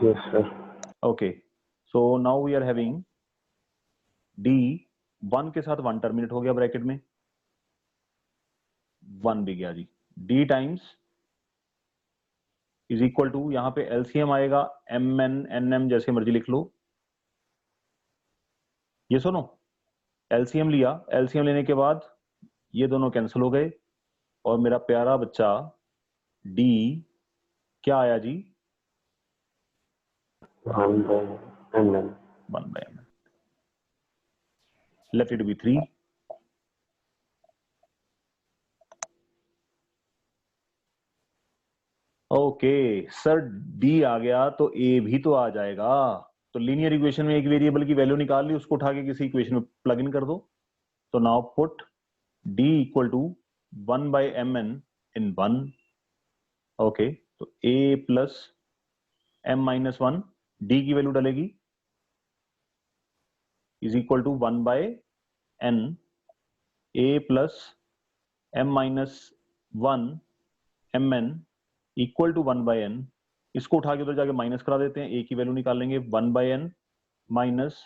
Yes, sir. Okay, so now we are having d 1 के साथ 1 terminate हो गया bracket में, 1 भी गया जी, d times is equal to, यहां पे एलसीएम आएगा mn nm, जैसे मर्जी लिख लो। ये सुनो, एलसीएम लिया, एलसीएम लेने के बाद ये दोनों कैंसिल हो गए, और मेरा प्यारा बच्चा d क्या आया जी? 1/n. 1/n, let it be 3। Okay sir, D आ गया तो ए भी तो आ जाएगा। तो लीनियर इक्वेशन में एक वेरिएबल की वैल्यू निकाल ली, उसको उठा के किसी इक्वेशन में प्लग इन कर दो। तो now put D equal to 1/mn in 1। Okay, तो ए प्लस m-1, डी की वैल्यू डलेगी, is equal to 1/n, A plus m-1 mn equal to 1/n। इसको उठा के उधर जाके माइनस करा देते हैं, ए की वैल्यू निकालेंगे, 1/n माइनस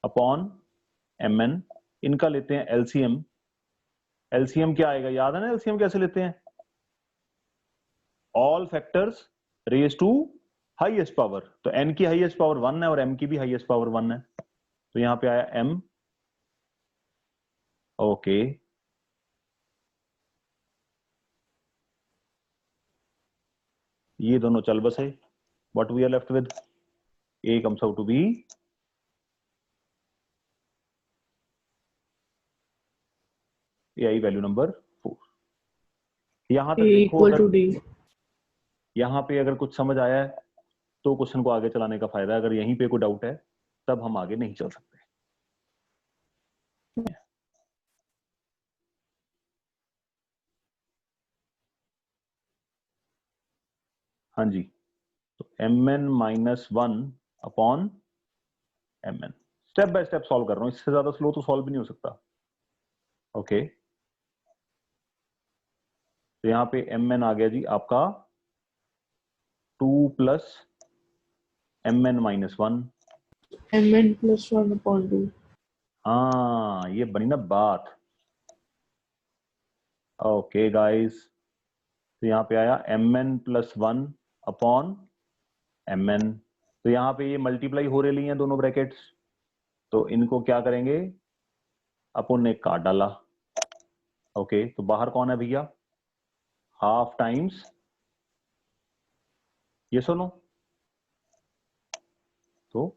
अपॉन mn। इनका लेते हैं एलसीएम। एलसीएम क्या आएगा? याद है ना एलसीएम कैसे लेते हैं? All factors raise to highest power. तो n की हाईएस्ट पावर 1 है और m की भी हाईएस्ट पावर 1 है, तो यहां पे आया m। ओके, ये दोनों चल बसे। What we are left with? a comes out to be A I value number 4। यहां तक A देखो, equal अगर to D. यहां पे अगर कुछ समझ आया है तो क्वेश्चन को आगे चलाने का फायदा है। अगर यहीं पे कोई डाउट है तब हम आगे नहीं चल सकते। हाँ जी, तो mn-1 upon mn, step by step solve कर रहा हूं, इससे ज्यादा स्लो तो सॉल्व भी नहीं हो सकता। ओके, तो यहाँ पे mn आ गया जी आपका 2 plus mn-1। Mn plus 1 upon 2. हाँ, ये बनी ना बात। ओके गाइस, तो यहाँ पे आया mn+1 अपॉन mn। तो यहाँ पे ये मल्टीप्लाई हो रही हैं दोनों ब्रैकेट्स, तो इनको क्या करेंगे? अपन ने काट डाला। ओके, तो बाहर कौन है भैया? हाफ टाइम्स, ये सुनो, तो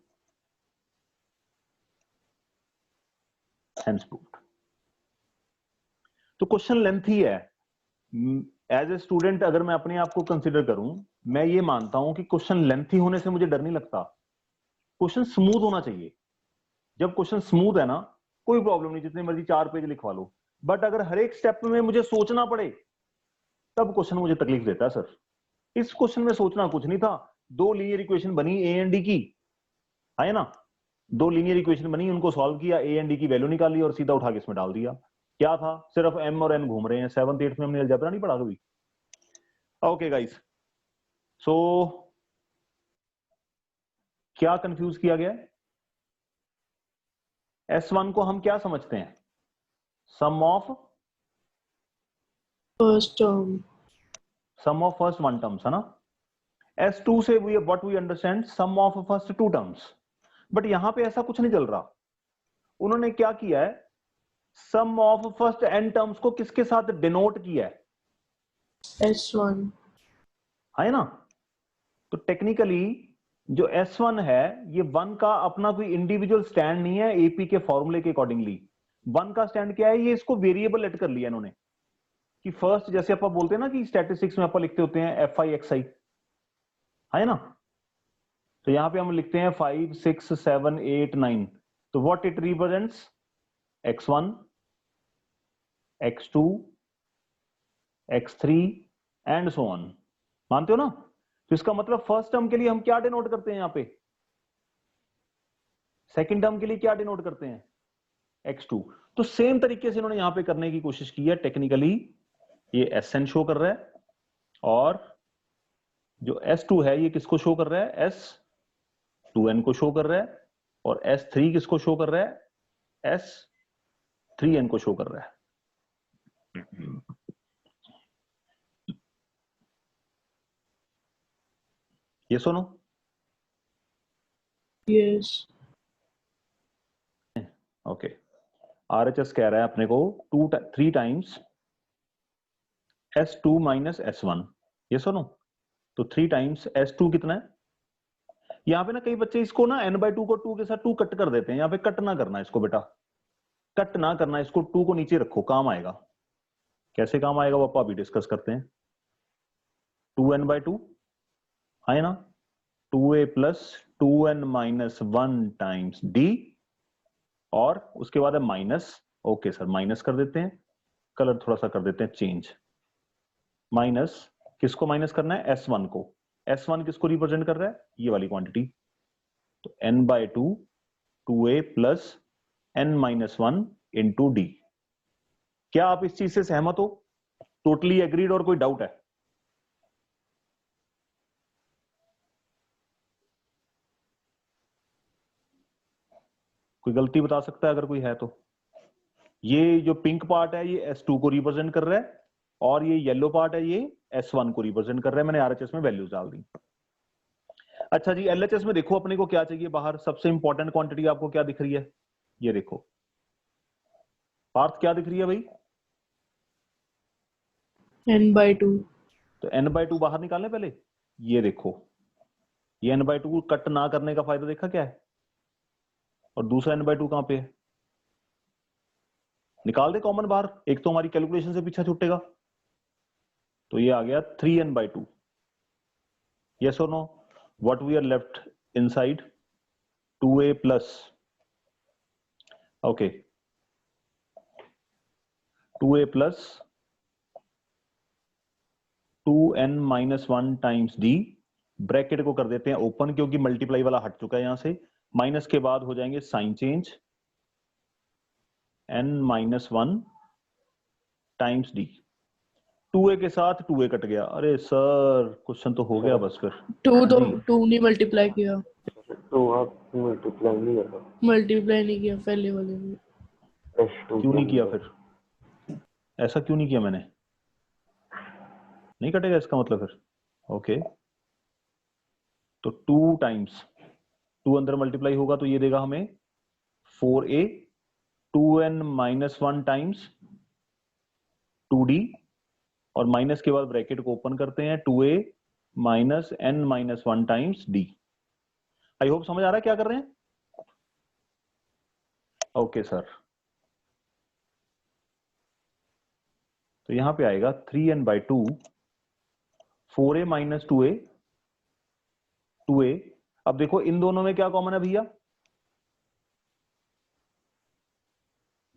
हेंस प्रूव्ड। तो क्वेश्चन लेंथी है। एज ए स्टूडेंट अगर मैं अपने आप को कंसिडर करूं, मैं ये मानता हूं कि क्वेश्चन लेंथी होने से मुझे डर नहीं लगता, क्वेश्चन स्मूथ होना चाहिए। जब क्वेश्चन स्मूथ है ना, कोई प्रॉब्लम नहीं, जितने मर्जी 4 पेज लिखवा लो। बट अगर हर एक स्टेप में मुझे सोचना पड़े, तब क्वेश्चन मुझे तकलीफ देता है सर। इस क्वेश्चन में सोचना कुछ नहीं था, दो लीनियर इक्वेशन बनी ए एंड डी की, है ना, दो लीनियर इक्वेशन बनी, उनको सॉल्व किया, ए एंड डी की वैल्यू निकाली और सीधा उठा के इसमें डाल दिया। क्या था, सिर्फ एम और एन घूम रहे हैं। 7th 8th में हमने अलजेब्रा नहीं पढ़ा कभी। ओके गाइस, सो क्या कंफ्यूज किया गया है? S1 को हम क्या समझते हैं? Sum of first term, first one terms, है ना। S2 से we what we understand, sum of first two terms. But यहां पे ऐसा कुछ नहीं चल रहा। उन्होंने क्या किया है, sum of first n terms को किसके साथ डिनोट किया है? S1, है ना। तो टेक्निकली जो S1 है, ये 1 का अपना कोई इंडिविजुअल स्टैंड नहीं है। एपी के फॉर्मूले के अकॉर्डिंगली 1 का स्टैंड क्या है, ये इसको वेरिएबल लेट कर लिया इन्होंने कि फर्स्ट, जैसे आप बोलते हैं ना कि स्टैटिस्टिक्स में आप लिखते होते हैं FI XI, है ना। तो यहां पे हम लिखते हैं 5 6 7 8 9। तो what it represents, X1 X2 X3 and so on. मानते हो ना। तो इसका मतलब फर्स्ट टर्म के लिए हम क्या डिनोट करते हैं, यहां पे सेकंड टर्म के लिए क्या डिनोट करते हैं, X2। तो सेम तरीके से इन्होंने यहां पे करने की कोशिश की है। टेक्निकली ये Sn शो कर रहा है और जो S2 है ये किसको शो कर रहा है, S2n को शो कर रहा है, और S3 किसको शो कर रहा है, S3n को शो कर रहा है। ये सुनो, yes, ओके। RHS कह रहा है अपने को 3 टाइम्स S2 माइनस S1। ये सुनो, तो 3 टाइम्स S2 कितना है। यहां पे ना कई बच्चे इसको ना n/2 को 2 के साथ 2 कट कर देते हैं। यहां पे कट ना करना इसको बेटा, कट ना करना इसको, 2 को नीचे रखो, काम आएगा। कैसे काम आएगा वो आप अभी डिस्कस करते हैं। 2n/2 है ना, 2a plus 2n minus 1 times d, और उसके बाद है माइनस। ओके सर, माइनस कर देते हैं, कलर थोड़ा सा कर देते हैं चेंज। माइनस किसको माइनस करना है, S1 को। S1 किसको रिप्रेजेंट कर रहा है, ये वाली क्वांटिटी। तो n/2 2a plus n minus 1 into D. क्या आप इस चीज से सहमत हो, टोटली एग्रीड, और कोई डाउट है? कोई गलती बता सकता है अगर कोई है तो। ये जो पिंक पार्ट है ये S2 को रिप्रेजेंट कर रहा है, और ये येलो पार्ट है ये S1 को रिप्रेजेंट कर रहा है। मैंने RHS में वैल्यूज डाल दी। अच्छा जी, LHS में देखो अपने को क्या चाहिए बाहर, सबसे इंपॉर्टेंट क्वांटिटी आपको क्या दिख रही है, ये देखो पार्थ, क्या दिख रही है भाई, n/2, तो n/2 बाहर निकालने पहले। ये देखो, ये n/2 कट ना करने का फायदा देखा क्या है, और दूसरा n/2 कहां पे है, निकाल दे कॉमन बाहर, एक तो हमारी कैलकुलेशन से पीछा छूटेगा। तो ये आ गया 3n/2। यस और no, what we are left inside, 2a plus, okay 2a plus 2n minus 1 times d। Bracket को कर देते हैं ओपन, क्योंकि मल्टीप्लाई वाला हट चुका है यहां से। माइनस के बाद हो जाएंगे sign change, n minus 1 times d। 2a के साथ 2a कट गया। अरे सर क्वेश्चन तो हो गया बस फिर। 2 तो जी 2 नहीं मल्टीप्लाई किया, तो आप मल्टीप्लाई नहीं कर रहा, मल्टीप्लाई नहीं किया पहले वाले में। S2 क्यों के नहीं किया अंदर। फिर, ऐसा क्यों नहीं किया मैंने, नहीं कटेगा इसका मतलब फिर। ओके, तो 2 टाइम्स 2 अंदर मल्टीप्लाई होगा तो ये देगा हमें 4a, 2n minus 1 times 2d, और माइनस के बाद ब्रैकेट को ओपन करते हैं, 2a minus n minus 1 times d। I hope समझ आ रहा है क्या कर रहे हैं। ओके सर, तो यहां पे आएगा 3n/2, 4a minus 2a, 2a। अब देखो इन दोनों में क्या कॉमन है भैया,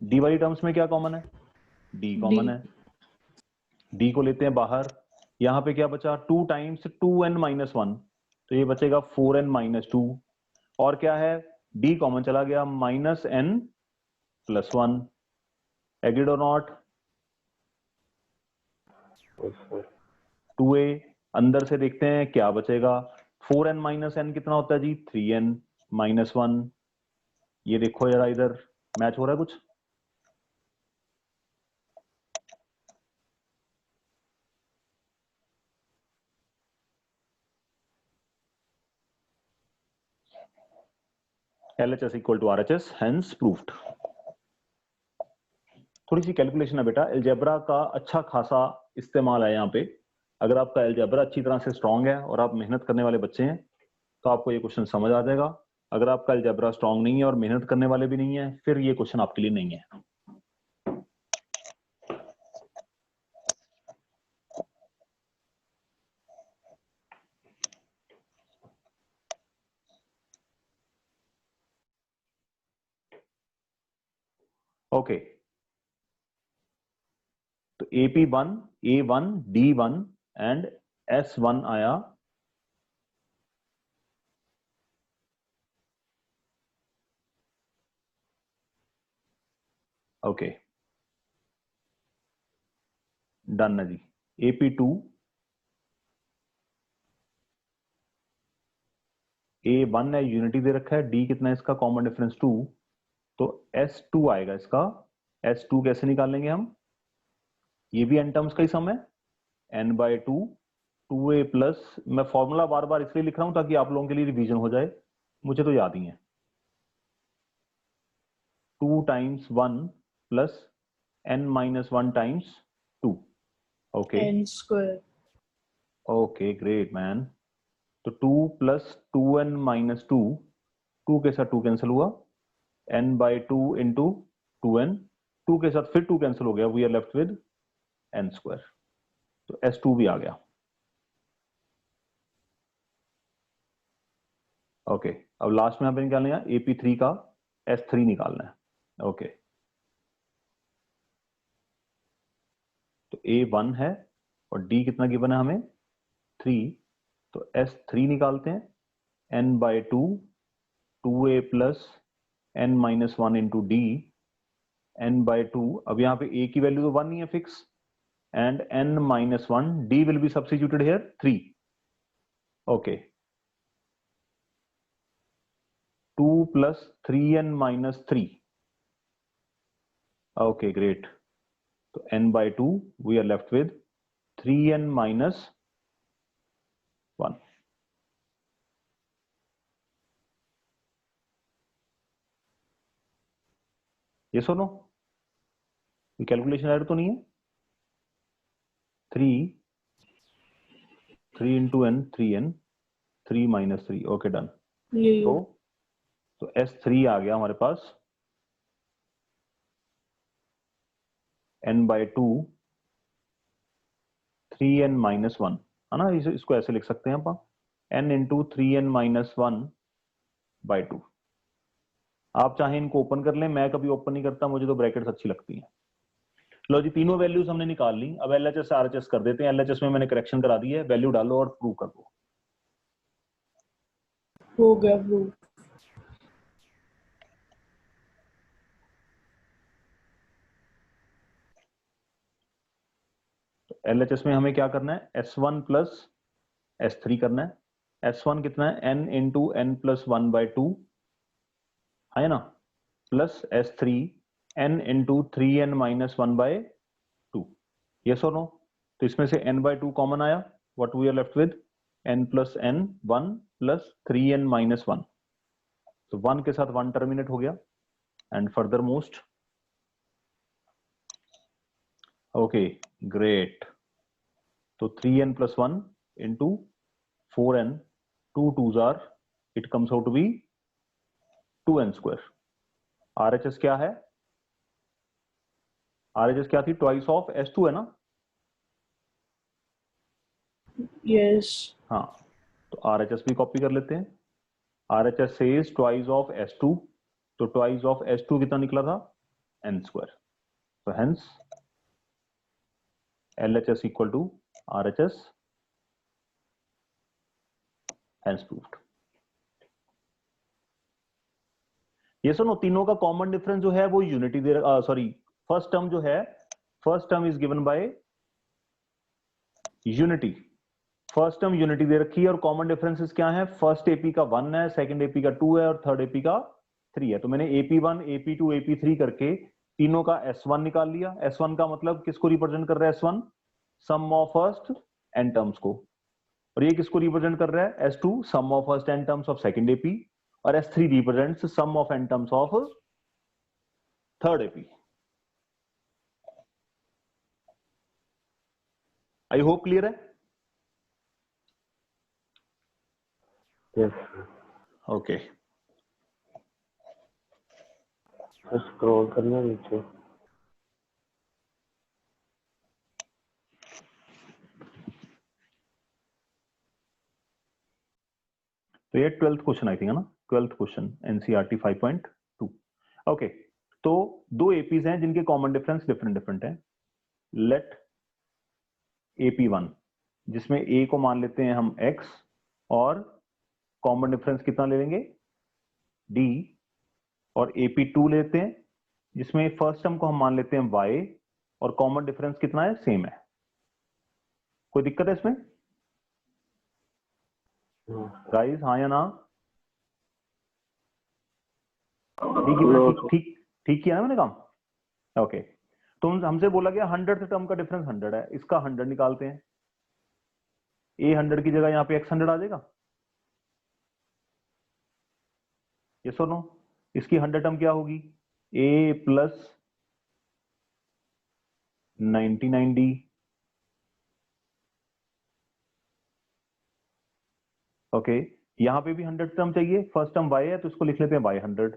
d वाली टर्म्स में क्या कॉमन है, d कॉमन D, है। डी को लेते हैं बाहर, यहाँ पे क्या बचा 2 टाइम्स 2n-1, तो ये बचेगा 4n-2, और क्या है डी कॉमन चला गया -n+1। एग्रीड और नॉट? yes sir, 2a अंदर से देखते हैं क्या बचेगा, 4n-n कितना होता है जी 3n-1। ये देखो जरा इधर मैच हो रहा है कुछ? LHS equal to RHS, hence proved. थोड़ी सी कैलकुलेशन है बेटा, अलजेब्रा का अच्छा खासा इस्तेमाल है यहाँ पे। अगर आपका अलजेब्रा अच्छी तरह से स्ट्रांग है और आप मेहनत करने वाले बच्चे हैं तो आपको ये क्वेश्चन समझ आ जाएगा। अगर आपका अलजेब्रा स्ट्रांग नहीं है और मेहनत करने वाले भी नहीं है, फिर ये क्वेश्चन आपके लिए नहीं है। ओके, तो AP1, A1, D1 and S1 आया। ओके डन है जी। AP2, A1 है यूनिटी दे रखा है, D कितना है इसका कॉमन डिफरेंस 2, तो S2 आएगा इसका। S2 कैसे निकालेंगे हम, ये भी n टर्म्स का ही सम है, n/2 2a प्लस, मैं फॉर्मूला बार बार इसलिए लिख रहा हूं ताकि आप लोगों के लिए रिवीजन हो जाए, मुझे तो याद ही है। 2 times 1 plus n-1 times 2। Okay n²। Okay great man. तो 2 प्लस 2n-2, 2 के साथ 2 कैंसिल हुआ, n/2 इंटू 2n, 2 के साथ फिर 2 कैंसिल हो गया, we are left with n²। तो S2 भी आ गया। ओके अब लास्ट में यहाँ पे निकालना है AP3 का S3 निकालना है। ओके तो A1 है और D कितना गिवन है हमें 3, तो S3 निकालते हैं, n/2 2a plus n-1 into D, n/2, अब यहाँ पे A की वैल्यू तो 1 नहीं है fix, and n-1 D will be substituted here 3। Okay 2 plus 3n-3। Okay great, तो n/2 we are left with 3n-1। ये सुनो, ये कैलकुलेशन एरर तो नहीं है? 3 into n 3n 3-3। Okay done. ये तो S3 आ गया हमारे पास n/2 3n-1, है ना, इसको ऐसे लिख सकते हैं आप, n इंटू 3n-1/2। आप चाहे इनको ओपन कर लें, मैं कभी ओपन नहीं करता, मुझे तो ब्रैकेट्स अच्छी लगती हैं। लो जी, तीनों वैल्यूज हमने निकाल ली, अब LHS से RHS कर देते हैं। LHS में मैंने करेक्शन करा दी है, वैल्यू डालो और प्रूव कर दो। हो गया प्रूव। LHS में हमें क्या करना है, S1 प्लस S3 करना है। S1 कितना है, n इंटू n+1/2 है ना, plus S3 n into 3n-1/2। Yes और नो? तो इसमें से n/2 कॉमन आया, what we are left with n+n 1 plus 3n-1। तो 1 के साथ 1 टर्मिनेट हो गया, and further most. Okay great, तो 3n+1 into 4n, 2 2s are, it comes out to be 2n²। RHS क्या है, RHS क्या थी, ट्वाइस ऑफ S2 है ना? यस। हाँ, तो RHS भी कॉपी कर लेते हैं। RHS says twice of S2, तो ट्वाइस ऑफ S2 कितना निकला था, n²। तो hence LHS equal to RHS, hence proved. ये सुनो, तीनों का कॉमन डिफरेंस जो है वो यूनिटी दे, सॉरी फर्स्ट टर्म जो है, first term is given by unity, first term unity दे रखी है और कॉमन डिफरेंसेस क्या है, फर्स्ट एपी का 1 है, सेकंड एपी का 2 है और थर्ड एपी का 3 है। तो मैंने AP1 AP2 AP3 करके तीनों का S1 निकाल लिया। S1 का मतलब किसको रिप्रेजेंट कर रहा है, S1 sum of first N terms को, और ये किसको रिप्रेजेंट कर रहा है, S2 sum of first N terms of second AP, और S3 represents sum of N terms of third AP. I hope clear है। यस ओके सर, स्क्रॉल करना नीचे। तो ये 12th क्वेश्चन आई थिंक है ना, 12th क्वेश्चन NCERT 5.2। ओके, तो दो एपीज हैं जिनके कॉमन डिफरेंस डिफरेंट डिफरेंट है। लेट AP1, जिसमें A को मान लेते हैं हम X और कॉमन डिफरेंस कितना ले लेंगे D, और AP2 लेते हैं जिसमें फर्स्ट टर्म को हम मान लेते हैं Y और कॉमन डिफरेंस कितना है, सेम है। कोई दिक्कत है इसमें गाइस, हाँ या ना? ठीक ठीक किया ना मैंने काम। ओके, तो हमसे बोला गया 100th टर्म का डिफरेंस 100 है, इसका 100 निकालते हैं। A 100 की जगह यहाँ पे X 100 आ जाएगा, ये सुनो, इसकी 100 टर्म क्या होगी, A प्लस 99D, ओके, यहां पे भी 100 टर्म चाहिए, फर्स्ट टर्म Y है तो इसको लिख लेते हैं Y 100,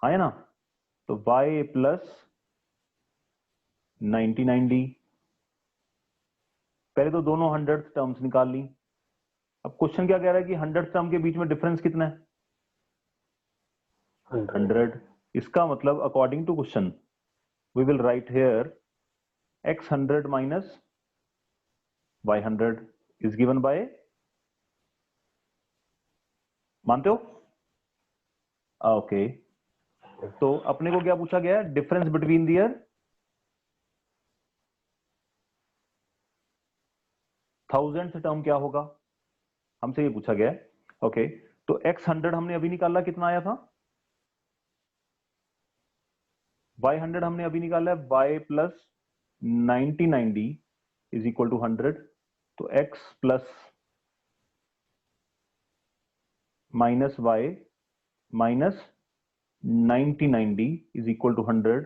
है ना। तो Y प्लस 99D, पहले तो दोनों 100 टर्म्स निकाल ली। अब क्वेश्चन क्या कह रहा है कि 100 टर्म के बीच में डिफरेंस कितना है, 100। इसका मतलब according to question we will write here X 100 माइनस Y 100 इज गिवन बाय, मानते हो? ओके, तो अपने को क्या पूछा गया है, डिफरेंस बिटवीन दियर 1000th टर्म क्या होगा, हमसे ये पूछा गया है। ओके, तो X 100 हमने अभी निकाला, कितना आया था, Y 100 हमने अभी निकाला है, Y plus 99D is equal to 100, तो X plus minus Y minus 99D is equal to 100,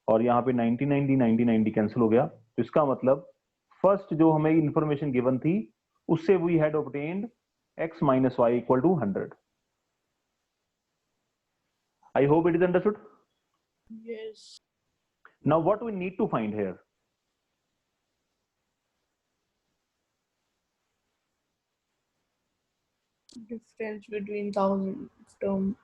और यहाँ पे 99D कैंसिल हो गया। तो इसका मतलब फर्स्ट जो हमें इंफॉर्मेशन गिवन थी उससे we had obtained X minus Y equal to 100। I hope it is understood. Yes. Now what we need to find here, Difference between 1000 term.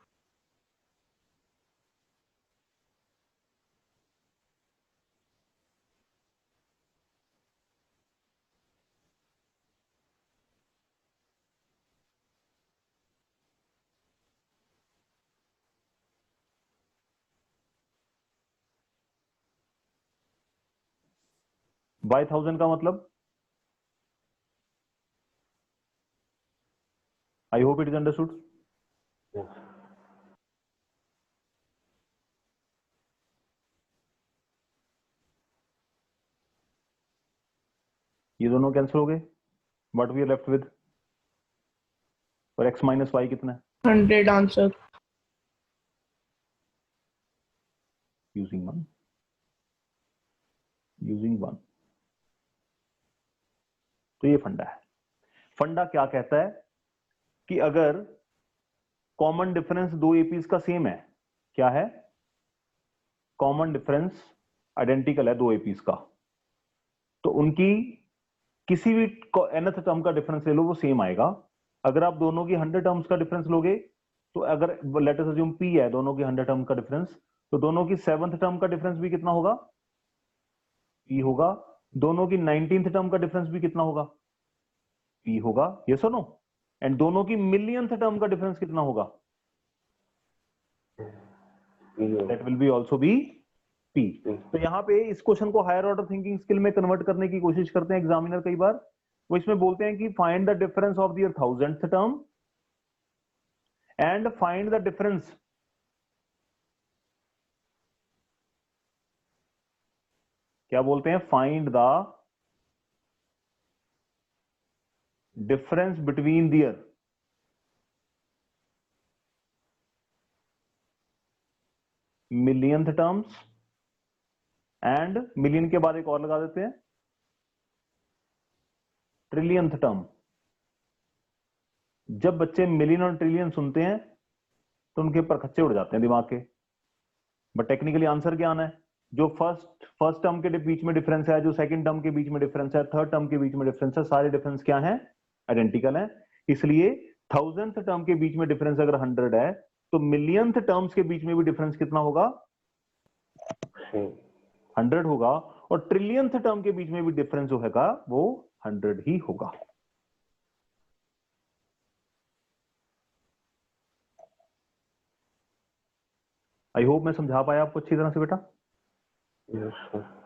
By 1000 का मतलब, I hope it is understood. ये दोनों cancel हो गए, what we are left with, और X minus Y कितना है, 100 answer. Using one. तो ये फंडा है। फंडा क्या कहता है कि अगर कॉमन डिफरेंस दो एपीज का सेम है, क्या है, कॉमन डिफरेंस आइडेंटिकल है दो एपीज का, तो उनकी किसी भी nth टर्म का डिफरेंस ले लो वो सेम आएगा। अगर आप दोनों की 100 टर्म्स का डिफरेंस लोगे, तो अगर लेट अस अज्यूम P है दोनों की 100 टर्म का डिफरेंस, तो दोनों की 7th टर्म का डिफरेंस भी कितना होगा, P होगा। दोनों की 19th टर्म का डिफरेंस भी कितना होगा? P होगा, यस और नो? एंड दोनों की मिलियंथ टर्म का डिफरेंस कितना होगा? That will be also be P। तो यहाँ पे इस क्वेश्चन को हायर ऑर्डर थिंकिंग स्किल में कन्वर्ट करने की कोशिश करते हैं एग्जामिनर कई बार। वो इसमें बोलते हैं कि find the difference of their 1000th term and find the difference क्या बोलते हैं? Find the difference between their millionth terms and million के बाद एक और लगा देते हैं ट्रिलियंथ टर्म। जब बच्चे मिलियन और ट्रिलियन सुनते हैं तो उनके ऊपर खच्चे उड़ जाते हैं दिमाग के। बट टेक्निकली आंसर क्या आना है? जो फर्स्ट टर्म के बीच में डिफरेंस है, जो सेकंड टर्म के बीच में डिफरेंस है, थर्ड टर्म के बीच में डिफरेंस है, सारे डिफरेंस क्या हैं? आइडेंटिकल हैं। इसलिए 1000th टर्म के बीच में डिफरेंस अगर 100 है तो मिलियंथ टर्म्स के बीच में भी डिफरेंस कितना होगा? 100 होगा। और ट्रिलियंथ टर्म के बीच में भी डिफरेंस जो हैगा वो 100 ही होगा। आई होप मैं समझा पाया आपको अच्छी तरह से बेटा। Yes sir.